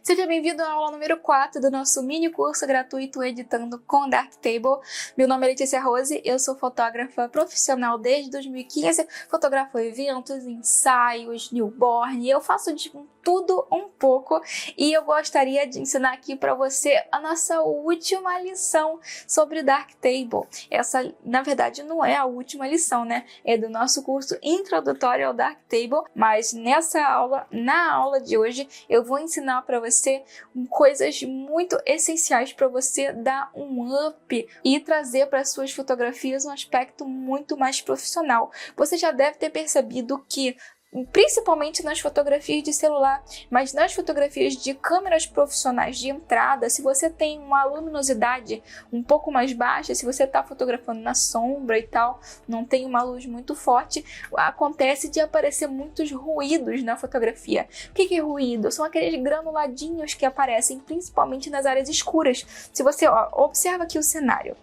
Seja bem-vindo à aula número 4 do nosso mini curso gratuito Editando com Darktable. Meu nome é Letícia Rose, eu sou fotógrafa profissional desde 2015, fotografo eventos, ensaios, newborn, eu faço de tudo um pouco e eu gostaria de ensinar aqui para você a nossa última lição sobre Darktable. Essa, na verdade, não é a última lição, né? É do nosso curso introdutório ao Darktable, mas na aula de hoje, eu vou ensinar para você coisas muito essenciais para você dar um up e trazer para suas fotografias um aspecto muito mais profissional. Você já deve ter percebido que principalmente nas fotografias de celular, mas nas fotografias de câmeras profissionais de entrada, se você tem uma luminosidade um pouco mais baixa, se você está fotografando na sombra e tal, não tem uma luz muito forte, acontece de aparecer muitos ruídos na fotografia. O que é ruído? São aqueles granuladinhos que aparecem principalmente nas áreas escuras. Se você observa aqui o cenário,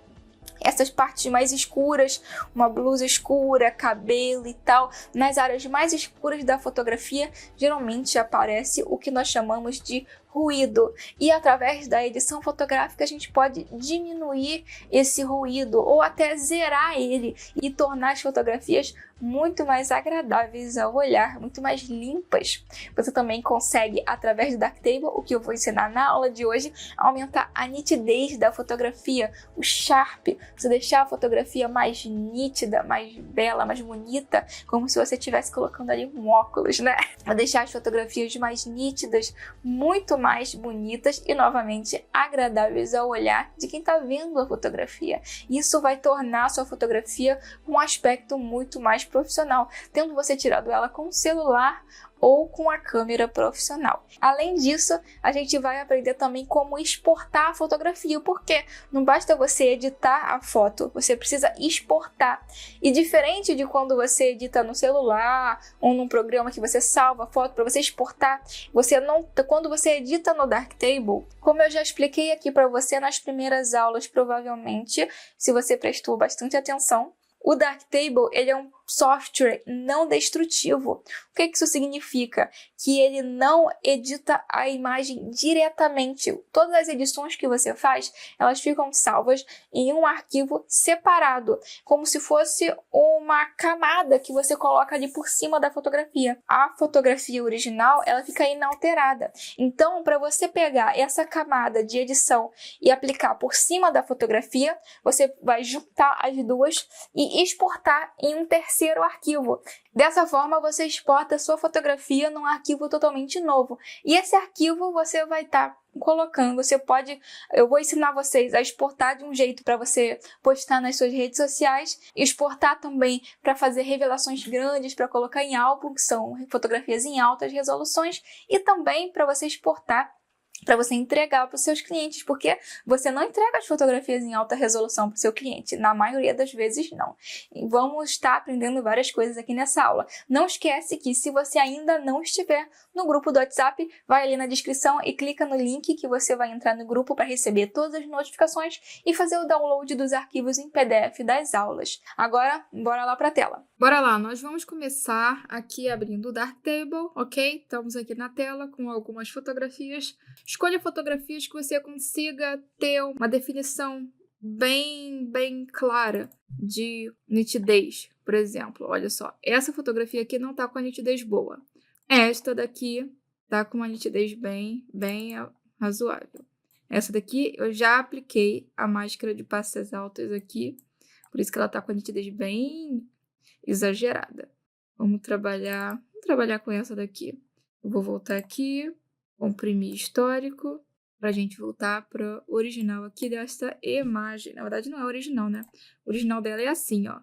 essas partes mais escuras, uma blusa escura, cabelo e tal, nas áreas mais escuras da fotografia, geralmente aparece o que nós chamamos de ruído. E através da edição fotográfica a gente pode diminuir esse ruído ou até zerar ele e tornar as fotografias muito mais agradáveis ao olhar, muito mais limpas. Você também consegue, através do Darktable, o que eu vou ensinar na aula de hoje, aumentar a nitidez da fotografia, o Sharp, você deixar a fotografia mais nítida, mais bela, mais bonita, como se você estivesse colocando ali um óculos, né? Vou deixar as fotografias mais nítidas, muito mais bonitas e, novamente, agradáveis ao olhar de quem está vendo a fotografia. Isso vai tornar a sua fotografia um aspecto muito mais profissional, tendo você tirado ela com o celular ou com a câmera profissional. Além disso, a gente vai aprender também como exportar a fotografia, porque não basta você editar a foto, você precisa exportar. E diferente de quando você edita no celular ou num programa que você salva a foto para você exportar, quando você edita no Darktable, como eu já expliquei aqui para você nas primeiras aulas, provavelmente, se você prestou bastante atenção, o Darktable, ele é um software não destrutivo. O que isso significa? Que ele não edita a imagem diretamente. Todas as edições que você faz, elas ficam salvas em um arquivo separado, como se fosse uma camada que você coloca ali por cima da fotografia. A fotografia original, ela fica inalterada. Então, para você pegar essa camada de edição e aplicar por cima da fotografia, você vai juntar as duas e exportar em um terceiro arquivo. Dessa forma, você exporta a sua fotografia num arquivo totalmente novo. E esse arquivo você vai estar colocando, eu vou ensinar vocês a exportar de um jeito para você postar nas suas redes sociais, exportar também para fazer revelações grandes, para colocar em álbum, que são fotografias em altas resoluções, e também para você exportar para você entregar para os seus clientes, porque você não entrega as fotografias em alta resolução para o seu cliente, na maioria das vezes não. E vamos estar aprendendo várias coisas aqui nessa aula. Não esquece que se você ainda não estiver no grupo do WhatsApp, vai ali na descrição e clica no link que você vai entrar no grupo para receber todas as notificações e fazer o download dos arquivos em PDF das aulas. Agora, bora lá para a tela. Bora lá, nós vamos começar aqui abrindo o Darktable, ok? Estamos aqui na tela com algumas fotografias. Escolha fotografias que você consiga ter uma definição bem clara de nitidez. Por exemplo, olha só, essa fotografia aqui não está com a nitidez boa. Esta daqui está com uma nitidez bem razoável. Essa daqui eu já apliquei a máscara de pastas altas aqui, por isso que ela está com a nitidez bem exagerada. Vamos trabalhar com essa daqui. Eu vou voltar aqui, comprimir histórico, para a gente voltar para o original aqui desta imagem. Na verdade, não é original, né? O original dela é assim, ó.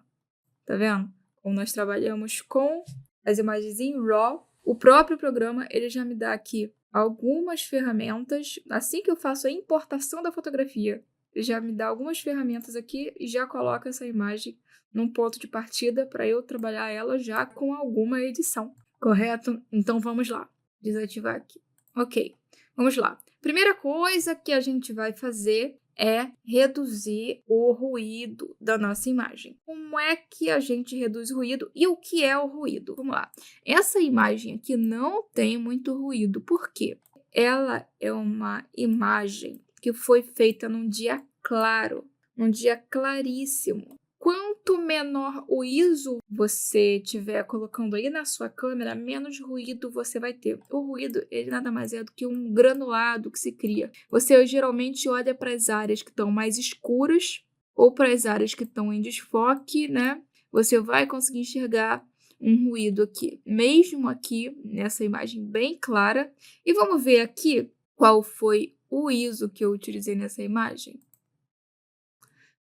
Tá vendo? Como nós trabalhamos com as imagens em RAW, o próprio programa, ele já me dá aqui algumas ferramentas. Assim que eu faço a importação da fotografia, ele já me dá algumas ferramentas aqui e já coloca essa imagem num ponto de partida para eu trabalhar ela já com alguma edição. Correto? Então, vamos lá. Desativar aqui. Ok, vamos lá. Primeira coisa que a gente vai fazer é reduzir o ruído da nossa imagem. Como é que a gente reduz o ruído e o que é o ruído? Vamos lá. Essa imagem aqui não tem muito ruído. Por quê? ela é uma imagem que foi feita num dia claro, num dia claríssimo. Quanto menor o ISO você tiver colocando aí na sua câmera, menos ruído você vai ter. O ruído, ele nada mais é do que um granulado que se cria. Você geralmente olha para as áreas que estão mais escuras ou para as áreas que estão em desfoque, né? Você vai conseguir enxergar um ruído aqui, mesmo aqui nessa imagem bem clara. E vamos ver aqui qual foi o ISO que eu utilizei nessa imagem.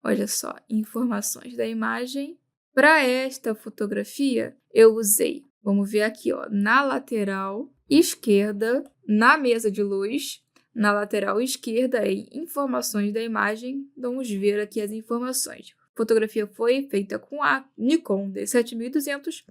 Olha só, informações da imagem. Para esta fotografia, eu usei, vamos ver aqui, ó, na lateral esquerda, na mesa de luz, na lateral esquerda, em informações da imagem, vamos ver aqui as informações. A fotografia foi feita com a Nikon D7200,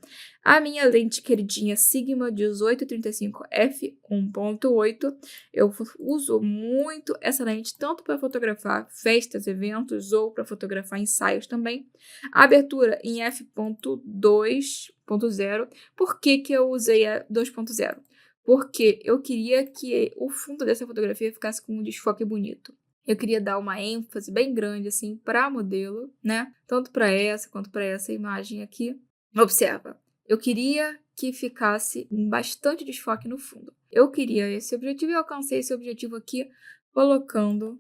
a minha lente queridinha Sigma 1835 f1.8. Eu uso muito essa lente tanto para fotografar festas, eventos ou para fotografar ensaios também. A abertura em f.2.0. Por que eu usei a 2.0? Porque eu queria que o fundo dessa fotografia ficasse com um desfoque bonito. Eu queria dar uma ênfase bem grande assim para a modelo, né? Tanto para essa quanto para essa imagem aqui. Observa, eu queria que ficasse bastante desfoque no fundo. Eu queria esse objetivo e eu alcancei esse objetivo aqui colocando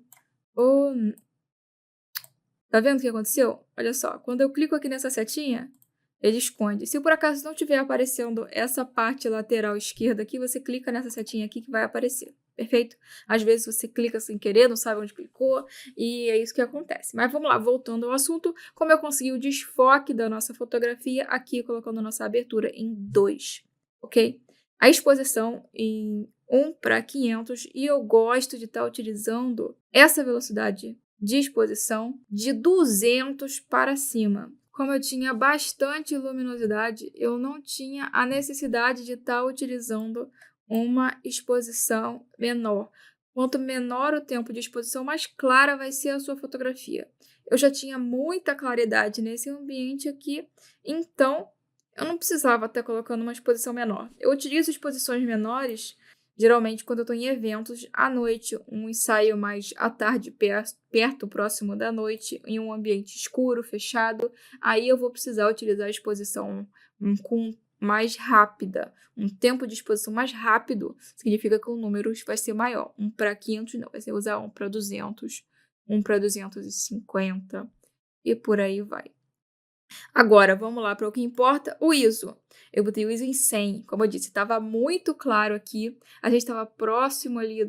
o... Tá vendo o que aconteceu? Olha só, quando eu clico aqui nessa setinha, ele esconde. Se por acaso não estiver aparecendo essa parte lateral esquerda aqui, você clica nessa setinha aqui que vai aparecer. Perfeito? Às vezes você clica sem querer, não sabe onde clicou, e é isso que acontece. Mas vamos lá, voltando ao assunto, como eu consegui o desfoque da nossa fotografia aqui, colocando a nossa abertura em 2, ok? A exposição em 1:500, e eu gosto de estar utilizando essa velocidade de exposição de 200 para cima. Como eu tinha bastante luminosidade, eu não tinha a necessidade de estar utilizando uma exposição menor. Quanto menor o tempo de exposição, mais clara vai ser a sua fotografia. Eu já tinha muita claridade nesse ambiente aqui, então eu não precisava estar colocando uma exposição menor. Eu utilizo exposições menores geralmente quando eu estou em eventos à noite, um ensaio mais à tarde, perto, próximo da noite, em um ambiente escuro, fechado. Aí eu vou precisar utilizar a exposição com mais rápida. Um tempo de exposição mais rápido significa que o número vai ser maior. 1:500 não, vai ser usar 1:200, 1:250 e por aí vai. Agora, vamos lá para o que importa, o ISO. Eu botei o ISO em 100, como eu disse, estava muito claro aqui. A gente estava próximo ali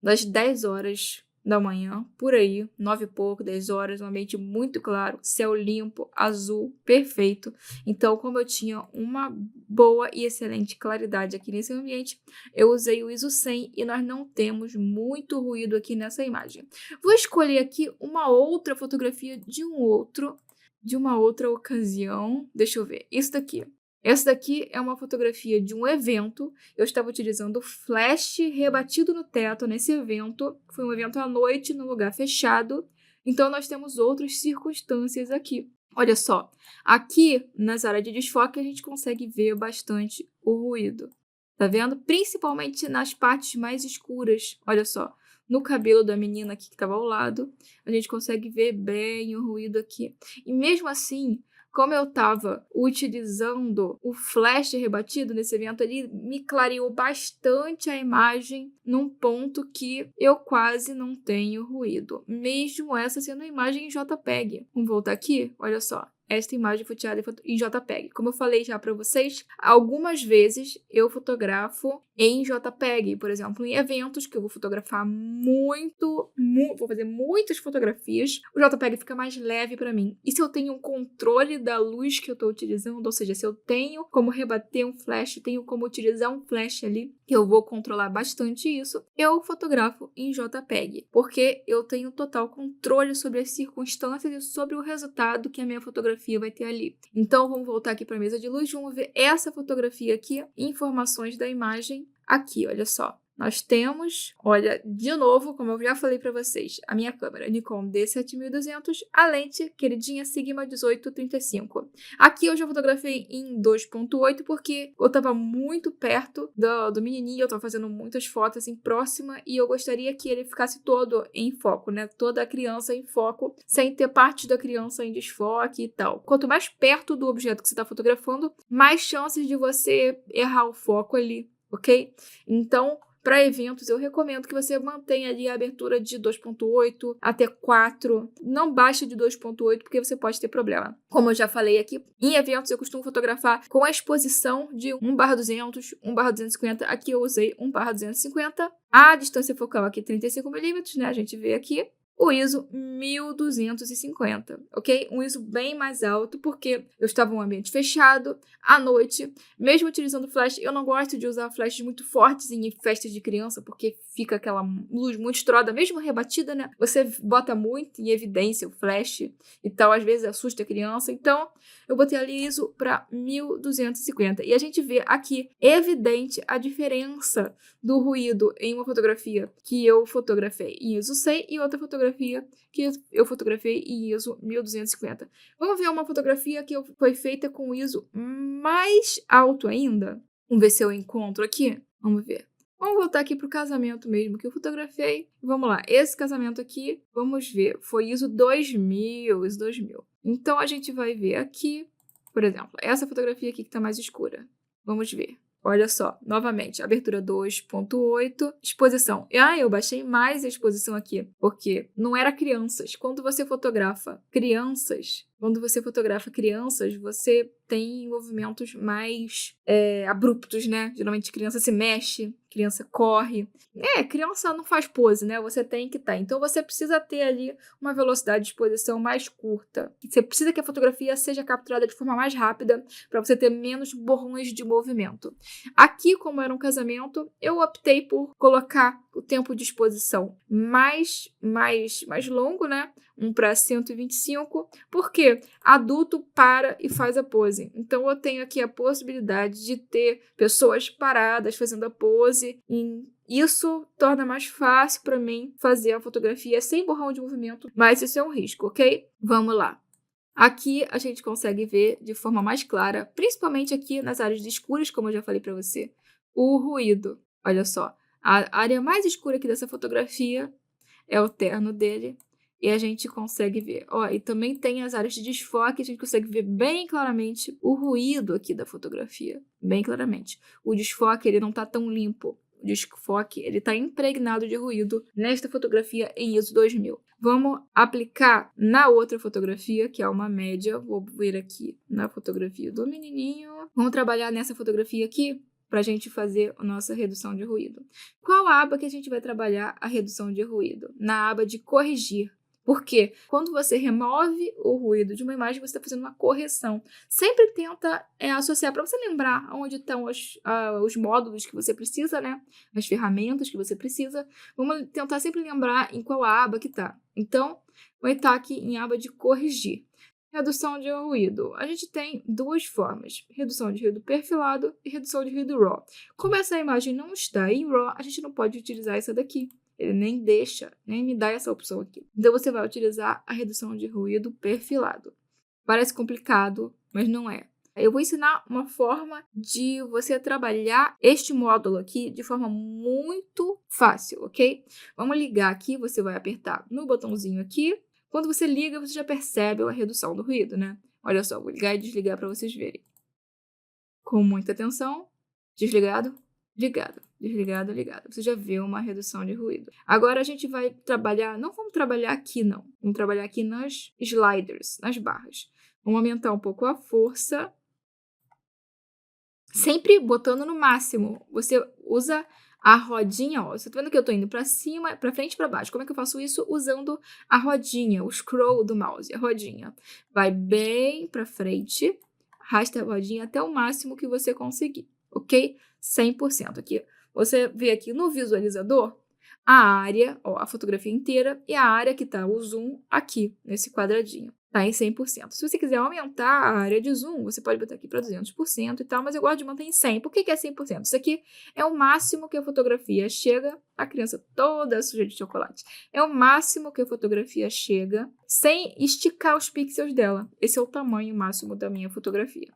das 10 horas da manhã, por aí, 9 e pouco, 10 horas, um ambiente muito claro, céu limpo, azul, perfeito. Então, como eu tinha uma boa e excelente claridade aqui nesse ambiente, eu usei o ISO 100 e nós não temos muito ruído aqui nessa imagem. Vou escolher aqui uma outra fotografia de uma outra ocasião. Deixa eu ver. Isso daqui. Essa daqui é uma fotografia de um evento. Eu estava utilizando flash rebatido no teto nesse evento. Foi um evento à noite, num lugar fechado. Então, nós temos outras circunstâncias aqui. Olha só. Aqui, nas áreas de desfoque, a gente consegue ver bastante o ruído. Tá vendo? Principalmente nas partes mais escuras. Olha só. No cabelo da menina aqui que estava ao lado, a gente consegue ver bem o ruído aqui. E mesmo assim, como eu estava utilizando o flash rebatido nesse evento ali, me clareou bastante a imagem num ponto que eu quase não tenho ruído. Mesmo essa sendo uma imagem em JPEG. Vamos voltar aqui? Olha só. Esta imagem foi tirada em JPEG. Como eu falei já para vocês, algumas vezes eu fotografo em JPEG, por exemplo, em eventos que eu vou fotografar vou fazer muitas fotografias, o JPEG fica mais leve para mim. E se eu tenho um controle da luz que eu estou utilizando, ou seja, se eu tenho como rebater um flash, tenho como utilizar um flash ali, que eu vou controlar bastante isso, eu fotografo em JPEG, porque eu tenho total controle sobre as circunstâncias e sobre o resultado que a minha fotografia vai ter ali. Então, vamos voltar aqui para a mesa de luz, vamos ver essa fotografia aqui, informações da imagem. Aqui, olha só. nós temos, olha, de novo, como eu já falei para vocês, a minha câmera Nikon D7200, a lente queridinha Sigma 1835. Aqui eu já fotografei em 2.8 porque eu estava muito perto do menininho, eu estava fazendo muitas fotos em próxima e eu gostaria que ele ficasse todo em foco, né? Toda a criança em foco, sem ter parte da criança em desfoque e tal. Quanto mais perto do objeto que você está fotografando, mais chances de você errar o foco ali, ok? Então, para eventos, eu recomendo que você mantenha ali a abertura de 2.8 até 4. Não baixe de 2.8 porque você pode ter problema. Como eu já falei aqui, em eventos eu costumo fotografar com a exposição de 1/200, 1/250. Aqui eu usei 1/250. A distância focal aqui 35mm, né? A gente vê aqui. O ISO 1250, ok? Um ISO bem mais alto, porque eu estava em um ambiente fechado, à noite, mesmo utilizando flash. Eu não gosto de usar flashes muito fortes em festas de criança, porque fica aquela luz muito estourada, mesmo rebatida, né? Você bota muito em evidência o flash e tal, às vezes assusta a criança. Então, eu botei ali ISO para 1250. E a gente vê aqui, evidente, a diferença do ruído em uma fotografia que eu fotografei em ISO 100 e outra fotografia que eu fotografei em ISO 1250. Vamos ver uma fotografia que foi feita com ISO mais alto ainda? Vamos ver se eu encontro aqui. Vamos ver. Vamos voltar aqui para o casamento mesmo que eu fotografei. Vamos lá, esse casamento aqui, vamos ver, foi ISO 2000, ISO 2000. Então, a gente vai ver aqui, por exemplo, essa fotografia aqui que está mais escura. Vamos ver. Olha só, novamente, abertura 2.8, exposição. Eu baixei mais a exposição aqui, porque não era crianças. Quando você fotografa crianças, você tem movimentos mais abruptos, né? Geralmente criança se mexe, criança corre. Criança não faz pose, né? Você tem que estar. Então, você precisa ter ali uma velocidade de exposição mais curta. Você precisa que a fotografia seja capturada de forma mais rápida para você ter menos borrões de movimento. Aqui, como era um casamento, eu optei por colocar o tempo de exposição mais longo, né? Para 125, porque adulto para e faz a pose. Então, eu tenho aqui a possibilidade de ter pessoas paradas fazendo a pose. E isso torna mais fácil para mim fazer a fotografia sem borrão de movimento, mas isso é um risco, ok? Vamos lá. Aqui a gente consegue ver de forma mais clara, principalmente aqui nas áreas escuras, como eu já falei para você, o ruído. Olha só, a área mais escura aqui dessa fotografia é o terno dele. E a gente consegue ver. E também tem as áreas de desfoque, a gente consegue ver bem claramente o ruído aqui da fotografia. Bem claramente. O desfoque, ele não está tão limpo. O desfoque, ele está impregnado de ruído nesta fotografia em ISO 2000. Vamos aplicar na outra fotografia, que é uma média. Vou ver aqui na fotografia do menininho. Vamos trabalhar nessa fotografia aqui para a gente fazer a nossa redução de ruído. Qual aba que a gente vai trabalhar a redução de ruído? Na aba de corrigir. Porque quando você remove o ruído de uma imagem, você está fazendo uma correção. Sempre tenta associar, para você lembrar onde estão os módulos que você precisa, né? As ferramentas que você precisa. Vamos tentar sempre lembrar em qual aba que está. Então, vai estar aqui em aba de corrigir. Redução de ruído. A gente tem duas formas. Redução de ruído perfilado e redução de ruído RAW. Como essa imagem não está em RAW, a gente não pode utilizar essa daqui. Ele nem me dá essa opção aqui. Então, você vai utilizar a redução de ruído perfilado. Parece complicado, mas não é. Eu vou ensinar uma forma de você trabalhar este módulo aqui de forma muito fácil, ok? Vamos ligar aqui, você vai apertar no botãozinho aqui. Quando você liga, você já percebe a redução do ruído, né? Olha só, vou ligar e desligar para vocês verem. Com muita atenção. Desligado. Ligado, desligado, ligado. Você já viu uma redução de ruído. Agora a gente vai trabalhar, não vamos trabalhar aqui não. Vamos trabalhar aqui nas sliders, nas barras. Vamos aumentar um pouco a força. Sempre botando no máximo. Você usa a rodinha, ó. Você tá vendo que eu tô indo pra cima, pra frente e pra baixo. Como é que eu faço isso? Usando a rodinha, o scroll do mouse, a rodinha. Vai bem pra frente, arrasta a rodinha até o máximo que você conseguir, ok? 100% aqui. Você vê aqui no visualizador a área, a fotografia inteira e a área que tá o zoom aqui, nesse quadradinho. tá em 100%. Se você quiser aumentar a área de zoom, você pode botar aqui para 200% e tal, mas eu gosto de manter em 100. Por que é 100%? Isso aqui é o máximo que a fotografia chega, a criança toda suja de chocolate. É o máximo que a fotografia chega sem esticar os pixels dela. Esse é o tamanho máximo da minha fotografia.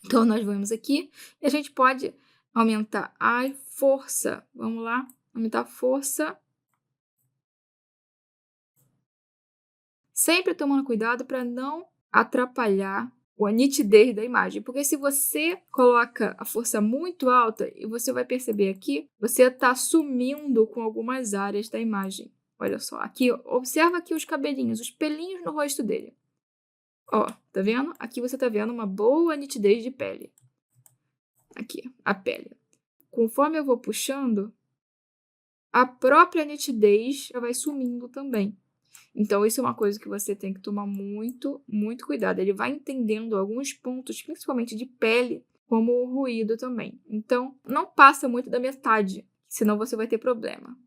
Então, nós vamos aqui e a gente pode aumentar a força. Vamos lá, aumentar a força. Sempre tomando cuidado para não atrapalhar a nitidez da imagem. Porque se você coloca a força muito alta, e você vai perceber aqui, você está sumindo com algumas áreas da imagem. Olha só, aqui, observa aqui os cabelinhos, os pelinhos no rosto dele. Ó, tá vendo? Aqui você tá vendo uma boa nitidez de pele. Aqui, a pele. Conforme eu vou puxando, a própria nitidez já vai sumindo também. Então, isso é uma coisa que você tem que tomar muito, muito cuidado. Ele vai entendendo alguns pontos, principalmente de pele, como o ruído também. Então, não passa muito da metade, senão você vai ter problema.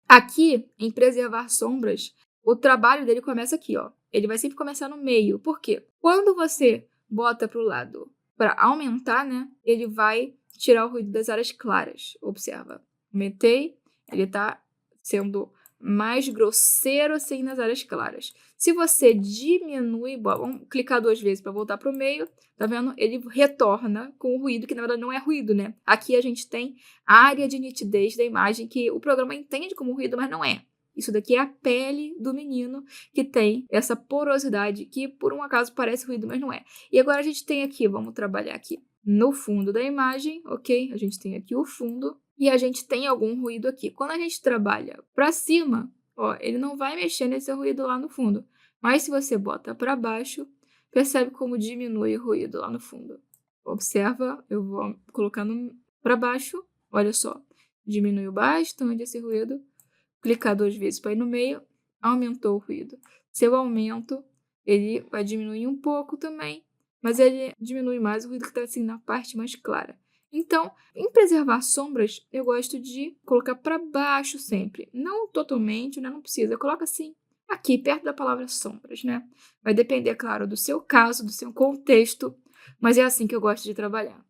Aqui, em preservar sombras, o trabalho dele começa aqui, ó. Ele vai sempre começar no meio. Por quê? Quando você bota para o lado para aumentar, né? Ele vai tirar o ruído das áreas claras. Observa. Aumentei, ele está sendo mais grosseiro assim nas áreas claras. Se você diminui, vamos clicar 2 vezes para voltar para o meio, tá vendo? Ele retorna com o ruído, que na verdade não é ruído, né? Aqui a gente tem a área de nitidez da imagem que o programa entende como ruído, mas não é. Isso daqui é a pele do menino que tem essa porosidade que por um acaso parece ruído, mas não é. E agora a gente tem aqui, vamos trabalhar aqui no fundo da imagem, ok? A gente tem aqui o fundo e a gente tem algum ruído aqui. Quando a gente trabalha para cima, ó, ele não vai mexer nesse ruído lá no fundo. Mas se você bota para baixo, percebe como diminui o ruído lá no fundo. Observa, eu vou colocando para baixo, olha só, diminuiu bastante esse ruído. Clicar 2 vezes para ir no meio, aumentou o ruído. Se eu aumento, ele vai diminuir um pouco também, mas ele diminui mais o ruído que está assim na parte mais clara. Então, em preservar sombras, eu gosto de colocar para baixo sempre. Não totalmente, né? Não precisa. Coloca assim, aqui, perto da palavra sombras, né? Vai depender, claro, do seu caso, do seu contexto, mas é assim que eu gosto de trabalhar.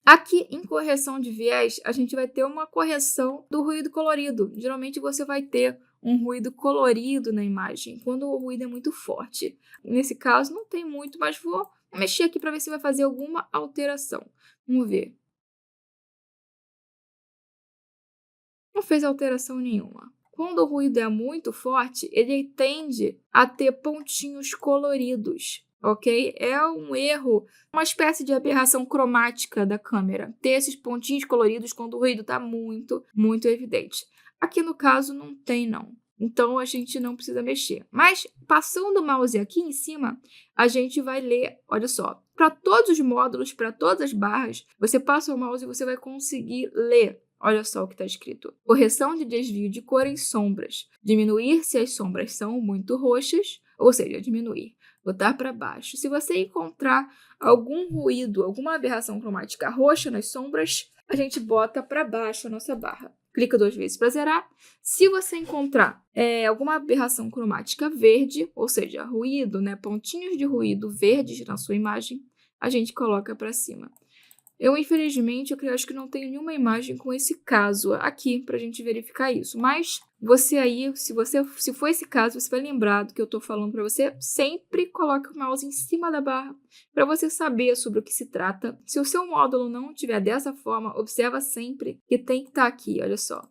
Aqui, em correção de viés, a gente vai ter uma correção do ruído colorido. Geralmente, você vai ter um ruído colorido na imagem, quando o ruído é muito forte. Nesse caso, não tem muito, mas vou mexer aqui para ver se vai fazer alguma alteração. Vamos ver. Não fez alteração nenhuma. Quando o ruído é muito forte, ele tende a ter pontinhos coloridos. Ok? É um erro, uma espécie de aberração cromática da câmera. Ter esses pontinhos coloridos quando o ruído está muito, muito evidente. Aqui no caso não tem não. Então a gente não precisa mexer. Mas passando o mouse aqui em cima, a gente vai ler, olha só. Para todos os módulos, para todas as barras, você passa o mouse e você vai conseguir ler. Olha só o que está escrito. Correção de desvio de cor em sombras. Diminuir se as sombras são muito roxas, ou seja, diminuir. Botar para baixo. Se você encontrar algum ruído, alguma aberração cromática roxa nas sombras, a gente bota para baixo a nossa barra. Clica 2 vezes para zerar. Se você encontrar alguma aberração cromática verde, ou seja, ruído, né, pontinhos de ruído verdes na sua imagem, a gente coloca para cima. Eu, infelizmente, eu acho que não tenho nenhuma imagem com esse caso aqui para a gente verificar isso. Mas você aí, se for esse caso, você vai lembrar do que eu estou falando para você. Sempre coloque o mouse em cima da barra para você saber sobre o que se trata. Se o seu módulo não estiver dessa forma, observa sempre que tem que estar aqui, olha só.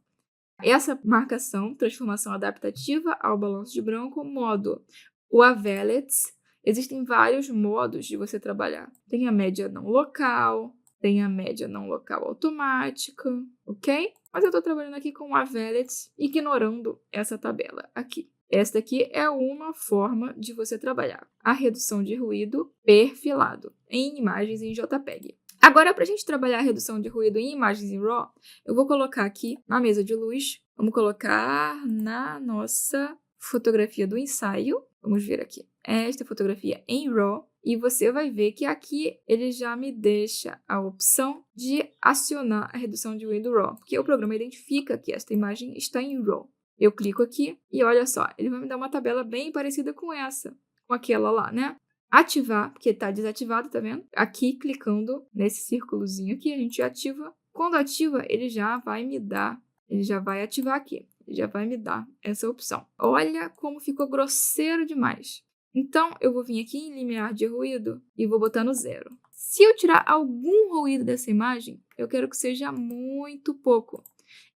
Essa marcação, transformação adaptativa ao balanço de branco, modo o Avelets. Existem vários modos de você trabalhar. Tem a média não local, tem a média não local automática, ok? Mas eu estou trabalhando aqui com o Avelets, ignorando essa tabela aqui. Esta aqui é uma forma de você trabalhar a redução de ruído perfilado em imagens em JPEG. Agora, para a gente trabalhar a redução de ruído em imagens em RAW, eu vou colocar aqui na mesa de luz, vamos colocar na nossa fotografia do ensaio, vamos ver aqui, esta fotografia em RAW, e você vai ver que aqui ele já me deixa a opção de acionar a redução de ruído RAW, porque o programa identifica que esta imagem está em RAW. Eu clico aqui e olha só, ele vai me dar uma tabela bem parecida com essa, com aquela lá, né? Ativar, porque tá desativado, tá vendo? Aqui, clicando nesse círculozinho aqui, a gente ativa. Quando ativa, ele já vai me dar, ele já vai ativar aqui. Ele já vai me dar essa opção. Olha como ficou grosseiro demais. Então, eu vou vir aqui em limiar de ruído e vou botar no 0. Se eu tirar algum ruído dessa imagem, eu quero que seja muito pouco.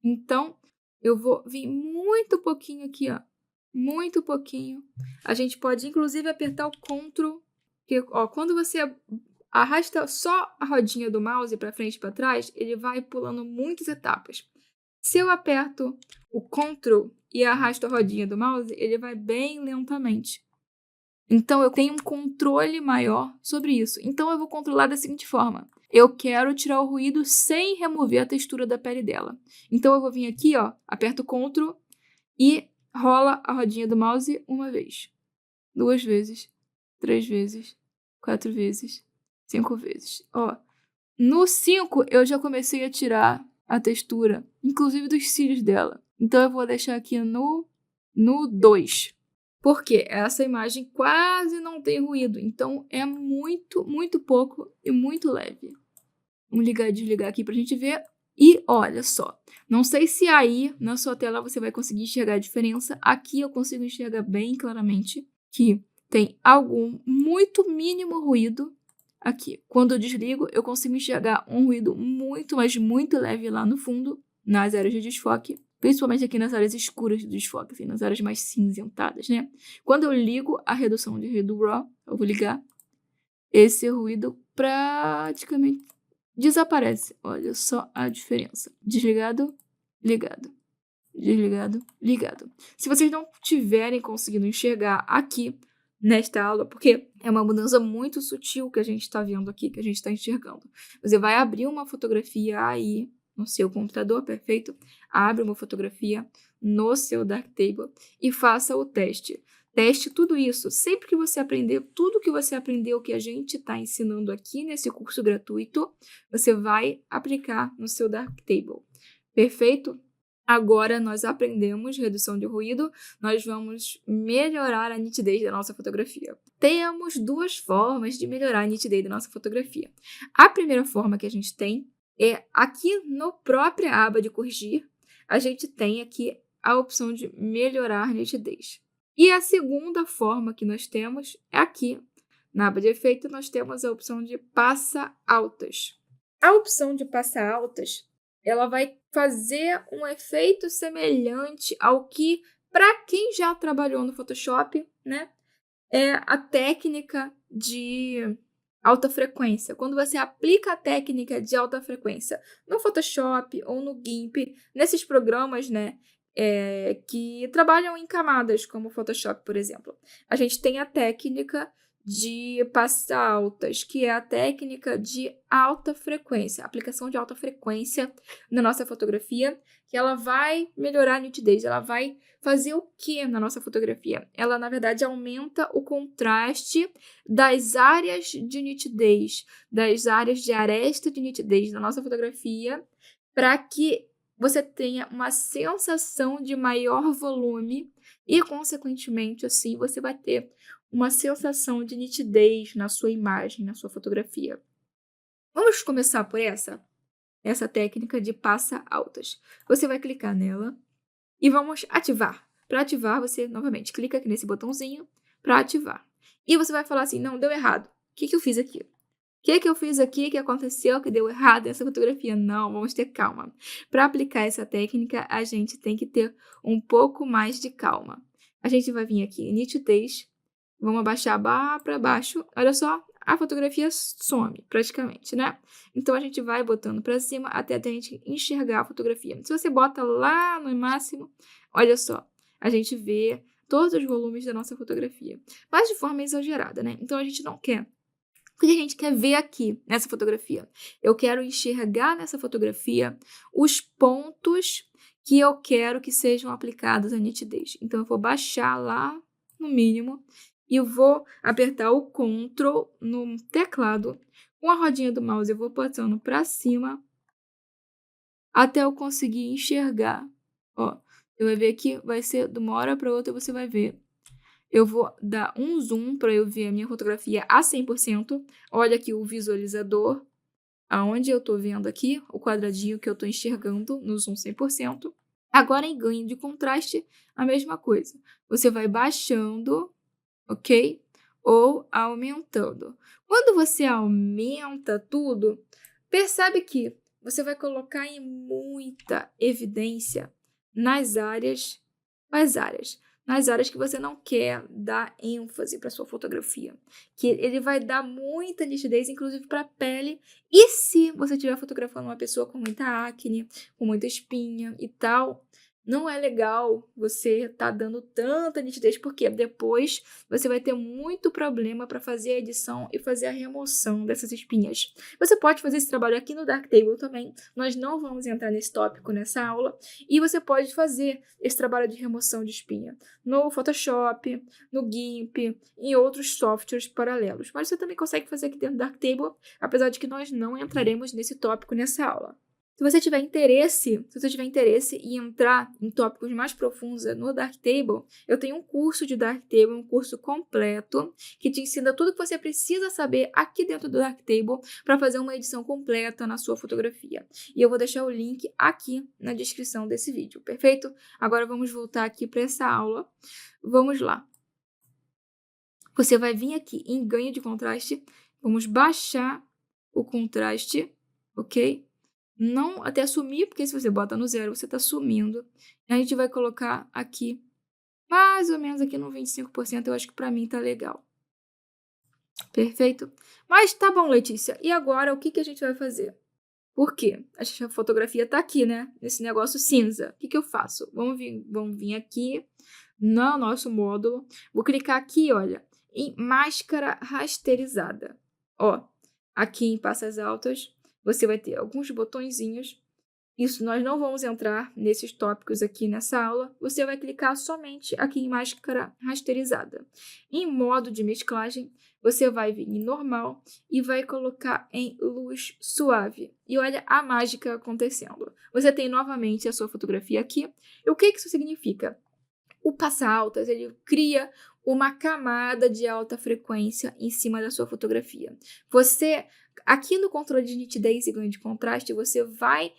Então, eu vou vir muito pouquinho aqui, ó. Muito pouquinho. A gente pode, inclusive, apertar o Ctrl. Porque, ó, quando você arrasta só a rodinha do mouse para frente e para trás, ele vai pulando muitas etapas. Se eu aperto o Ctrl e arrasto a rodinha do mouse, ele vai bem lentamente. Então, eu tenho um controle maior sobre isso. Então, eu vou controlar da seguinte forma. Eu quero tirar o ruído sem remover a textura da pele dela. Então, eu vou vir aqui, ó, aperto o Ctrl e rola a rodinha do mouse uma vez, 2 vezes, 3 vezes, 4 vezes, 5 vezes. Ó, no 5, eu já comecei a tirar a textura, inclusive dos cílios dela. Então, eu vou deixar aqui no 2. Porque essa imagem quase não tem ruído, então é muito, muito pouco e muito leve. Vamos ligar e desligar aqui pra gente ver. E olha só, não sei se aí na sua tela você vai conseguir enxergar a diferença. Aqui eu consigo enxergar bem claramente que tem algum muito mínimo ruído aqui. Quando eu desligo, eu consigo enxergar um ruído muito, mas muito leve lá no fundo, nas áreas de desfoque. Principalmente aqui nas áreas escuras do desfoque, assim, nas áreas mais cinzentadas, né? Quando eu ligo a redução de ruído RAW, eu vou ligar, esse ruído praticamente desaparece. Olha só a diferença. Desligado, ligado. Desligado, ligado. Se vocês não tiverem conseguido enxergar aqui nesta aula, porque é uma mudança muito sutil que a gente está vendo aqui, que a gente está enxergando. Você vai abrir uma fotografia aí no seu computador, perfeito? Abre uma fotografia no seu Darktable e faça o teste. Teste tudo isso. Sempre que você aprender tudo que você aprendeu que a gente está ensinando aqui nesse curso gratuito, você vai aplicar no seu Darktable. Perfeito? Agora nós aprendemos redução de ruído, nós vamos melhorar a nitidez da nossa fotografia. Temos 2 formas de melhorar a nitidez da nossa fotografia. A primeira forma que a gente tem é aqui na própria aba de corrigir, a gente tem aqui a opção de melhorar a nitidez. E a segunda forma que nós temos é aqui, na aba de efeito, nós temos a opção de passa altas. A opção de passa altas, ela vai fazer um efeito semelhante ao que, para quem já trabalhou no Photoshop, né, é a técnica de alta frequência. Quando você aplica a técnica de alta frequência no Photoshop ou no GIMP, nesses programas, né, que trabalham em camadas, como o Photoshop, por exemplo, a gente tem a técnica de passas altas, que é a técnica de alta frequência, aplicação de alta frequência na nossa fotografia, que ela vai melhorar a nitidez, ela vai fazer o que na nossa fotografia? Ela, na verdade, aumenta o contraste das áreas de nitidez, das áreas de aresta de nitidez na nossa fotografia, para que você tenha uma sensação de maior volume e, consequentemente, assim, você vai ter uma sensação de nitidez na sua imagem, na sua fotografia. Vamos começar por essa técnica de passa altas. Você vai clicar nela e vamos ativar. Para ativar, você, novamente, clica aqui nesse botãozinho para ativar. E você vai falar assim, não, deu errado. O que eu fiz aqui? O que eu fiz aqui que aconteceu que deu errado nessa fotografia? Não, vamos ter calma. Para aplicar essa técnica, a gente tem que ter um pouco mais de calma. A gente vai vir aqui em nitidez, vamos abaixar para baixo. Olha só, a fotografia some praticamente, né? Então, a gente vai botando para cima até a gente enxergar a fotografia. Se você bota lá no máximo, olha só, a gente vê todos os volumes da nossa fotografia, mas de forma exagerada, né? Então, a gente não quer. O que a gente quer ver aqui nessa fotografia? Eu quero enxergar nessa fotografia os pontos que eu quero que sejam aplicados à nitidez. Então, eu vou baixar lá no mínimo e eu vou apertar o Ctrl no teclado. Com a rodinha do mouse, eu vou botando para cima até eu conseguir enxergar. Ó, Você vai ver aqui, vai ser de uma hora para outra, você vai ver. Eu vou dar um zoom para eu ver a minha fotografia a 100%. Olha aqui o visualizador, aonde eu tô vendo aqui, o quadradinho que eu tô enxergando no zoom 100%. Agora, em ganho de contraste, a mesma coisa. Você vai baixando, ok? Ou aumentando. Quando você aumenta tudo, percebe que você vai colocar em muita evidência nas áreas, nas áreas que você não quer dar ênfase para sua fotografia, que ele vai dar muita nitidez, inclusive para a pele. E se você estiver fotografando uma pessoa com muita acne, com muita espinha e tal, não é legal você tá dando tanta nitidez, porque depois você vai ter muito problema para fazer a edição e fazer a remoção dessas espinhas. Você pode fazer esse trabalho aqui no Darktable também, nós não vamos entrar nesse tópico nessa aula, e você pode fazer esse trabalho de remoção de espinha no Photoshop, no GIMP, em outros softwares paralelos. Mas você também consegue fazer aqui dentro do Darktable, apesar de que nós não entraremos nesse tópico nessa aula. Se você tiver interesse em entrar em tópicos mais profundos no Darktable, eu tenho um curso de Darktable, um curso completo, que te ensina tudo que você precisa saber aqui dentro do Darktable para fazer uma edição completa na sua fotografia. E eu vou deixar o link aqui na descrição desse vídeo, perfeito? Agora vamos voltar aqui para essa aula. Vamos lá. Você vai vir aqui em ganho de contraste, vamos baixar o contraste, ok? Não até sumir, porque se você bota no 0, você está sumindo. A gente vai colocar aqui, mais ou menos aqui no 25%, eu acho que para mim tá legal. Perfeito? Mas tá bom, Letícia. E agora, o que a gente vai fazer? Por quê? A fotografia tá aqui, né? Nesse negócio cinza. O que eu faço? Vamos vir aqui no nosso módulo. Vou clicar aqui, olha, em máscara rasterizada. Ó, aqui em passas altas, você vai ter alguns botõezinhos. Isso, nós não vamos entrar nesses tópicos aqui nessa aula. Você vai clicar somente aqui em máscara rasterizada. Em modo de mesclagem, você vai vir em normal e vai colocar em luz suave. E olha a mágica acontecendo. Você tem novamente a sua fotografia aqui. E o que isso significa? O passa-altas, ele cria uma camada de alta frequência em cima da sua fotografia. Você, aqui no controle de nitidez e ganho de contraste, você vai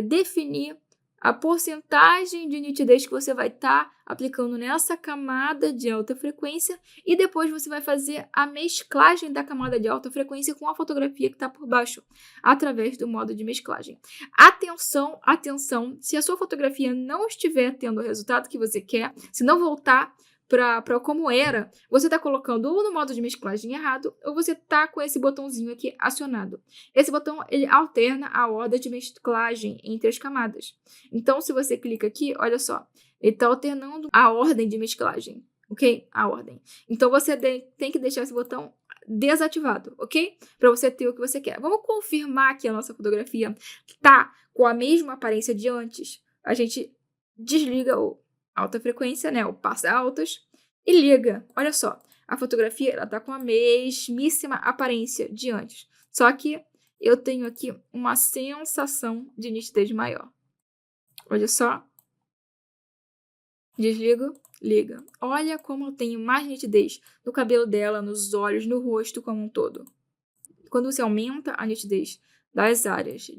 definir a porcentagem de nitidez que você vai estar aplicando nessa camada de alta frequência e depois você vai fazer a mesclagem da camada de alta frequência com a fotografia que está por baixo, através do modo de mesclagem. Atenção, atenção, se a sua fotografia não estiver tendo o resultado que você quer, se não voltar para como era, você está colocando ou no modo de mesclagem errado, ou você está com esse botãozinho aqui acionado. Esse botão, ele alterna a ordem de mesclagem entre as camadas. Então, se você clica aqui, olha só, ele está alternando a ordem de mesclagem, ok? A ordem. Então, você tem que deixar esse botão desativado, ok? Para você ter o que você quer. Vamos confirmar que a nossa fotografia está com a mesma aparência de antes. A gente desliga o alta frequência, né, o passa altas, e liga. Olha só, a fotografia ela tá com a mesmíssima aparência de antes, só que eu tenho aqui uma sensação de nitidez maior. Olha só. Desligo, liga. Olha como eu tenho mais nitidez no cabelo dela, nos olhos, no rosto como um todo. Quando você aumenta a nitidez das áreas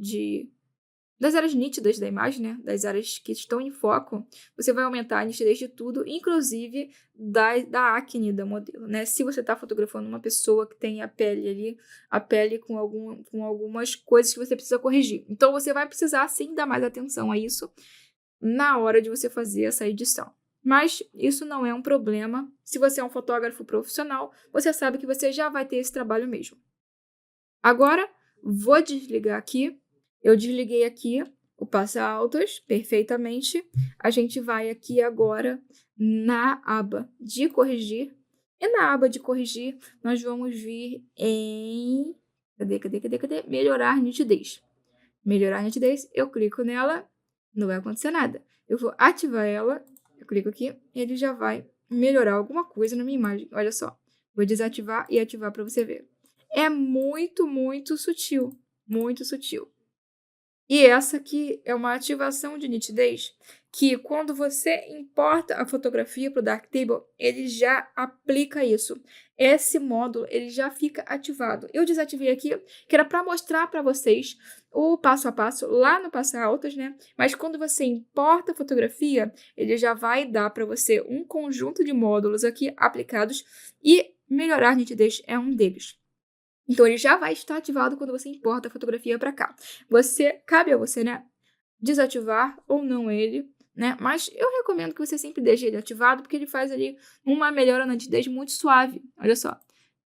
nítidas da imagem, né? Das áreas que estão em foco, você vai aumentar a nitidez de tudo, inclusive da acne da modelo, né? Se você está fotografando uma pessoa que tem a pele ali, a pele com algumas coisas que você precisa corrigir. Então, você vai precisar, sim, dar mais atenção a isso na hora de você fazer essa edição. Mas isso não é um problema. Se você é um fotógrafo profissional, você sabe que você já vai ter esse trabalho mesmo. Agora, vou desligar aqui. Eu desliguei aqui o passa-altas perfeitamente. A gente vai aqui agora na aba de corrigir. E na aba de corrigir, nós vamos vir em... Cadê? Melhorar nitidez. Melhorar nitidez, eu clico nela, não vai acontecer nada. Eu vou ativar ela, eu clico aqui, e ele já vai melhorar alguma coisa na minha imagem. Olha só, vou desativar e ativar para você ver. É muito, muito sutil, muito sutil. E essa aqui é uma ativação de nitidez que quando você importa a fotografia para o Darktable, ele já aplica isso. Esse módulo, ele já fica ativado. Eu desativei aqui, que era para mostrar para vocês o passo a passo lá no Passa Altas, né? Mas quando você importa a fotografia, ele já vai dar para você um conjunto de módulos aqui aplicados e melhorar a nitidez é um deles. Então, ele já vai estar ativado quando você importa a fotografia para cá. Cabe a você, né, desativar ou não ele, né? Mas eu recomendo que você sempre deixe ele ativado, porque ele faz ali uma melhora na nitidez muito suave. Olha só.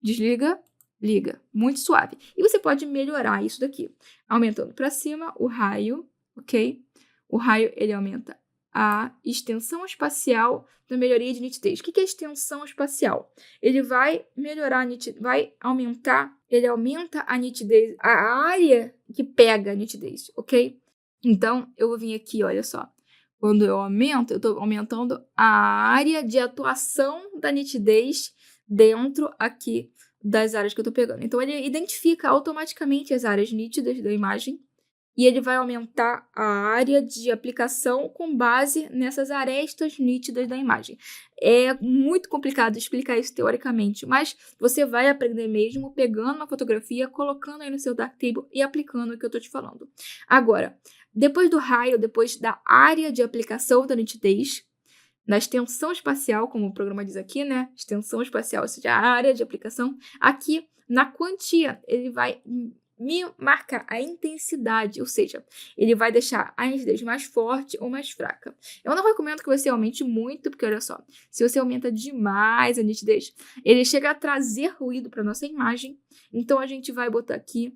Desliga, liga. Muito suave. E você pode melhorar isso daqui, aumentando para cima o raio, ok? O raio, ele aumenta a extensão espacial da melhoria de nitidez. O que é extensão espacial? Ele vai melhorar a nitidez, vai aumentar, ele aumenta a nitidez, a área que pega a nitidez, ok? Então, eu vou vir aqui, olha só. Quando eu aumento, eu estou aumentando a área de atuação da nitidez dentro aqui das áreas que eu estou pegando. Então, ele identifica automaticamente as áreas nítidas da imagem e ele vai aumentar a área de aplicação com base nessas arestas nítidas da imagem. É muito complicado explicar isso teoricamente, mas você vai aprender mesmo pegando uma fotografia, colocando aí no seu Darktable e aplicando o que eu estou te falando. Agora, depois do raio, depois da área de aplicação da nitidez, na extensão espacial, como o programa diz aqui, né? Extensão espacial, ou seja, a área de aplicação. Aqui, na quantia, ele vai me marcar a intensidade, ou seja, ele vai deixar a nitidez mais forte ou mais fraca. Eu não recomendo que você aumente muito, porque olha só, se você aumenta demais a nitidez, ele chega a trazer ruído para nossa imagem. Então, a gente vai botar aqui,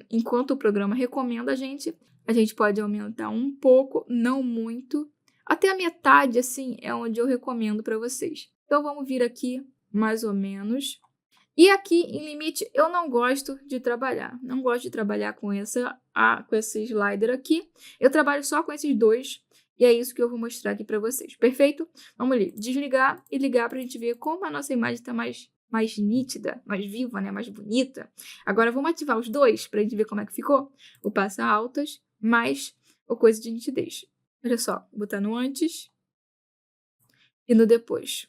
enquanto o programa recomenda a gente pode aumentar um pouco, não muito, até a metade, assim, é onde eu recomendo para vocês. Então, vamos vir aqui, mais ou menos. E aqui, em limite, eu não gosto de trabalhar. Não gosto de trabalhar com esse slider aqui. Eu trabalho só com esses dois. E é isso que eu vou mostrar aqui para vocês. Perfeito? Vamos ali, desligar e ligar para a gente ver como a nossa imagem está mais nítida, mais viva, né? Mais bonita. Agora, vamos ativar os dois para a gente ver como é que ficou. O passa altas mais o coisa de nitidez. Olha só, vou botar no antes e no depois.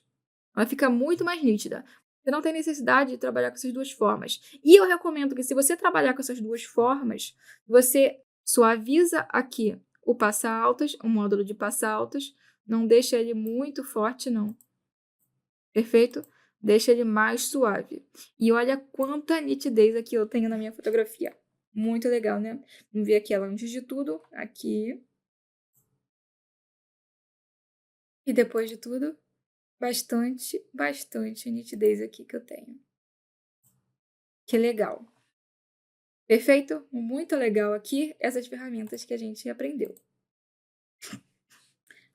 Ela fica muito mais nítida. Você não tem necessidade de trabalhar com essas duas formas. E eu recomendo que, se você trabalhar com essas duas formas, você suaviza aqui o passa altas, o módulo de passa altas. Não deixa ele muito forte, não. Perfeito? Deixa ele mais suave. E olha quanta nitidez aqui eu tenho na minha fotografia. Muito legal, né? Vamos ver aqui ela antes de tudo. Aqui. E depois de tudo, bastante nitidez aqui que eu tenho. Que legal. Perfeito? Muito legal aqui essas ferramentas que a gente aprendeu.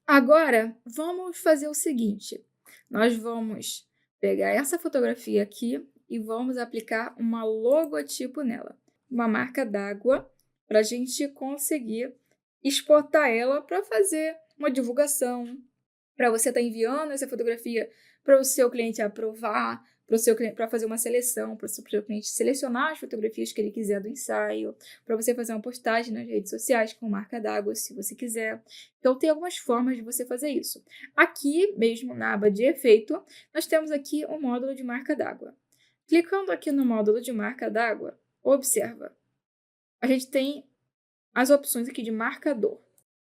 Agora, vamos fazer o seguinte. Nós vamos pegar essa fotografia aqui e vamos aplicar uma logotipo nela. Uma marca d'água para a gente conseguir exportar ela para fazer uma divulgação, para você estar enviando essa fotografia para o seu cliente aprovar, para fazer uma seleção, para o seu cliente selecionar as fotografias que ele quiser do ensaio, para você fazer uma postagem nas redes sociais com marca d'água, se você quiser. Então, tem algumas formas de você fazer isso. Aqui, mesmo na aba de efeito, nós temos aqui o módulo de marca d'água. Clicando aqui no módulo de marca d'água, observa. A gente tem as opções aqui de marcador.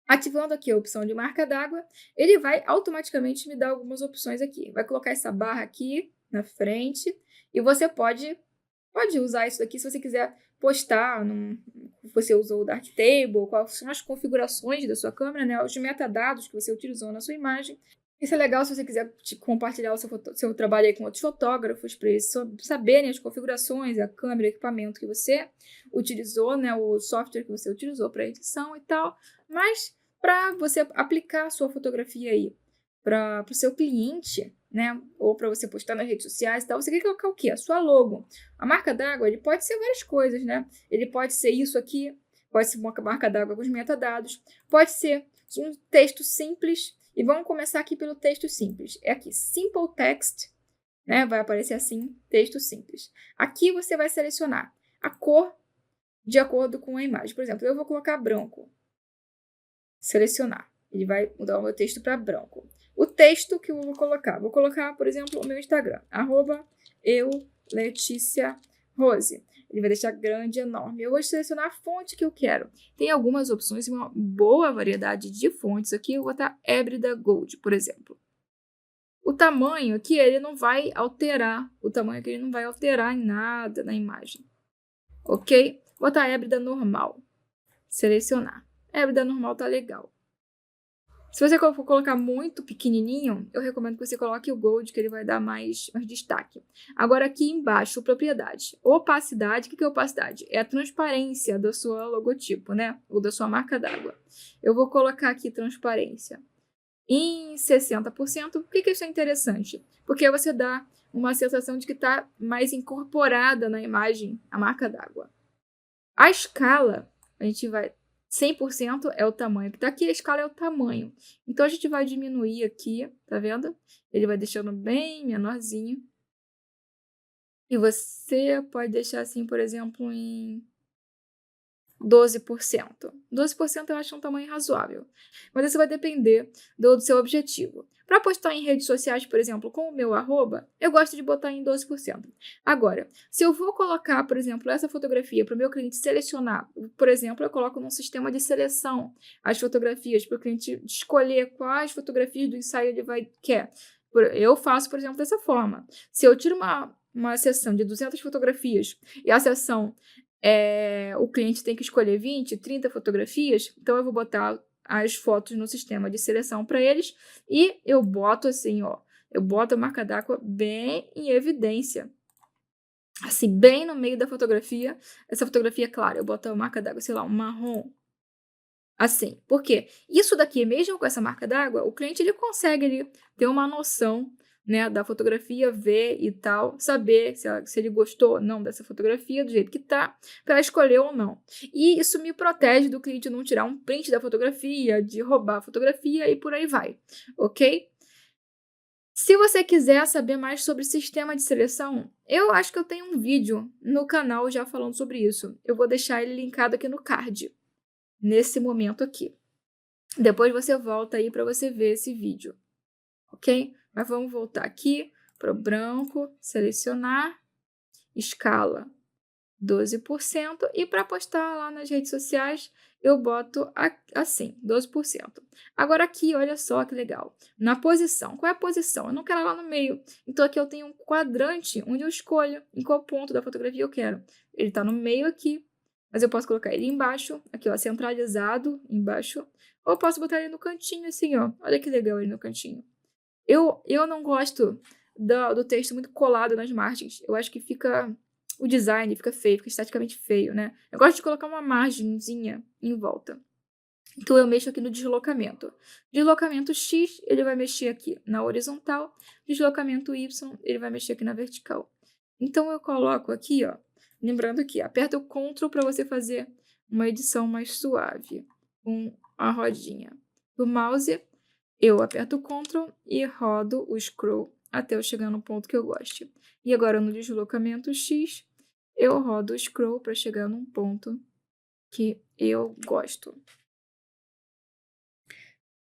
Ativando aqui a opção de marca d'água, ele vai automaticamente me dar algumas opções aqui. Vai colocar essa barra aqui na frente e você pode usar isso daqui se você quiser postar, você usou o Darktable, quais são as configurações da sua câmera, né, os metadados que você utilizou na sua imagem. Isso é legal se você quiser compartilhar o seu trabalho aí com outros fotógrafos, para eles saberem as configurações, a câmera, o equipamento que você utilizou, né, o software que você utilizou para edição e tal. Mas para você aplicar a sua fotografia aí para o seu cliente, né, ou para você postar nas redes sociais e tal, você quer colocar o quê? A sua logo. A marca d'água, ele pode ser várias coisas, né? Ele pode ser isso aqui, pode ser uma marca d'água com os metadados, pode ser um texto simples. E vamos começar aqui pelo texto simples. É aqui, Simple Text, né? Vai aparecer assim, texto simples. Aqui você vai selecionar a cor de acordo com a imagem. Por exemplo, eu vou colocar branco. Selecionar. Ele vai mudar o meu texto para branco. O texto que eu vou colocar, por exemplo, o meu Instagram, @eu_Leticia_Rose. Ele vai deixar grande, enorme. Eu vou selecionar a fonte que eu quero. Tem algumas opções e uma boa variedade de fontes aqui. Eu vou botar Ébrida Gold, por exemplo. O tamanho aqui, ele não vai alterar. O tamanho aqui, ele não vai alterar em nada na imagem. Ok? Vou botar Ébrida Normal. Selecionar. Ébrida Normal tá legal. Se você for colocar muito pequenininho, eu recomendo que você coloque o Gold, que ele vai dar mais destaque. Agora aqui embaixo, propriedade. Opacidade, o que é opacidade? É a transparência do seu logotipo, né? Ou da sua marca d'água. Eu vou colocar aqui transparência em 60%. Por que isso é interessante? Porque você dá uma sensação de que está mais incorporada na imagem a marca d'água. A escala, a gente vai... 100% é o tamanho que está aqui, a escala é o tamanho. Então, a gente vai diminuir aqui, tá vendo? Ele vai deixando bem menorzinho. E você pode deixar assim, por exemplo, em 12%. 12% eu acho um tamanho razoável. Mas isso vai depender do seu objetivo. Para postar em redes sociais, por exemplo, com o meu arroba, eu gosto de botar em 12%. Agora, se eu vou colocar, por exemplo, essa fotografia para o meu cliente selecionar, por exemplo, eu coloco num sistema de seleção as fotografias para o cliente escolher quais fotografias do ensaio ele quer. Eu faço, por exemplo, dessa forma. Se eu tiro uma sessão de 200 fotografias e a sessão o cliente tem que escolher 20, 30 fotografias, então eu vou botar as fotos no sistema de seleção para eles e eu boto assim, ó, eu boto a marca d'água bem em evidência, assim, bem no meio da fotografia. Essa fotografia, claro, eu boto a marca d'água, sei lá, um marrom, assim, por quê? Isso daqui, mesmo com essa marca d'água, o cliente ele consegue ter uma noção, né, da fotografia, ver e tal, saber se ele gostou ou não dessa fotografia, do jeito que tá, para escolher ou não. E isso me protege do cliente não tirar um print da fotografia, de roubar a fotografia e por aí vai, ok? Se você quiser saber mais sobre sistema de seleção, eu acho que eu tenho um vídeo no canal já falando sobre isso. Eu vou deixar ele linkado aqui no card, nesse momento aqui. Depois você volta aí para você ver esse vídeo, ok? Mas vamos voltar aqui para o branco, selecionar, escala 12%, e para postar lá nas redes sociais, eu boto assim, 12%. Agora aqui, olha só que legal, na posição. Qual é a posição? Eu não quero ela no meio, então aqui eu tenho um quadrante onde eu escolho em qual ponto da fotografia eu quero. Ele está no meio aqui, mas eu posso colocar ele embaixo, aqui ó, centralizado, embaixo, ou eu posso botar ele no cantinho assim, ó, olha que legal ele no cantinho. Eu não gosto do texto muito colado nas margens. Eu acho que fica... O design fica feio, fica esteticamente feio, né? Eu gosto de colocar uma margenzinha em volta. Então, eu mexo aqui no deslocamento. Deslocamento X, ele vai mexer aqui na horizontal. Deslocamento Y, ele vai mexer aqui na vertical. Então, eu coloco aqui, ó. Lembrando que aperta o Ctrl para você fazer uma edição mais suave. Com a rodinha do mouse, eu aperto o Ctrl e rodo o scroll até eu chegar no ponto que eu goste. E agora, no deslocamento X, eu rodo o scroll para chegar num ponto que eu gosto.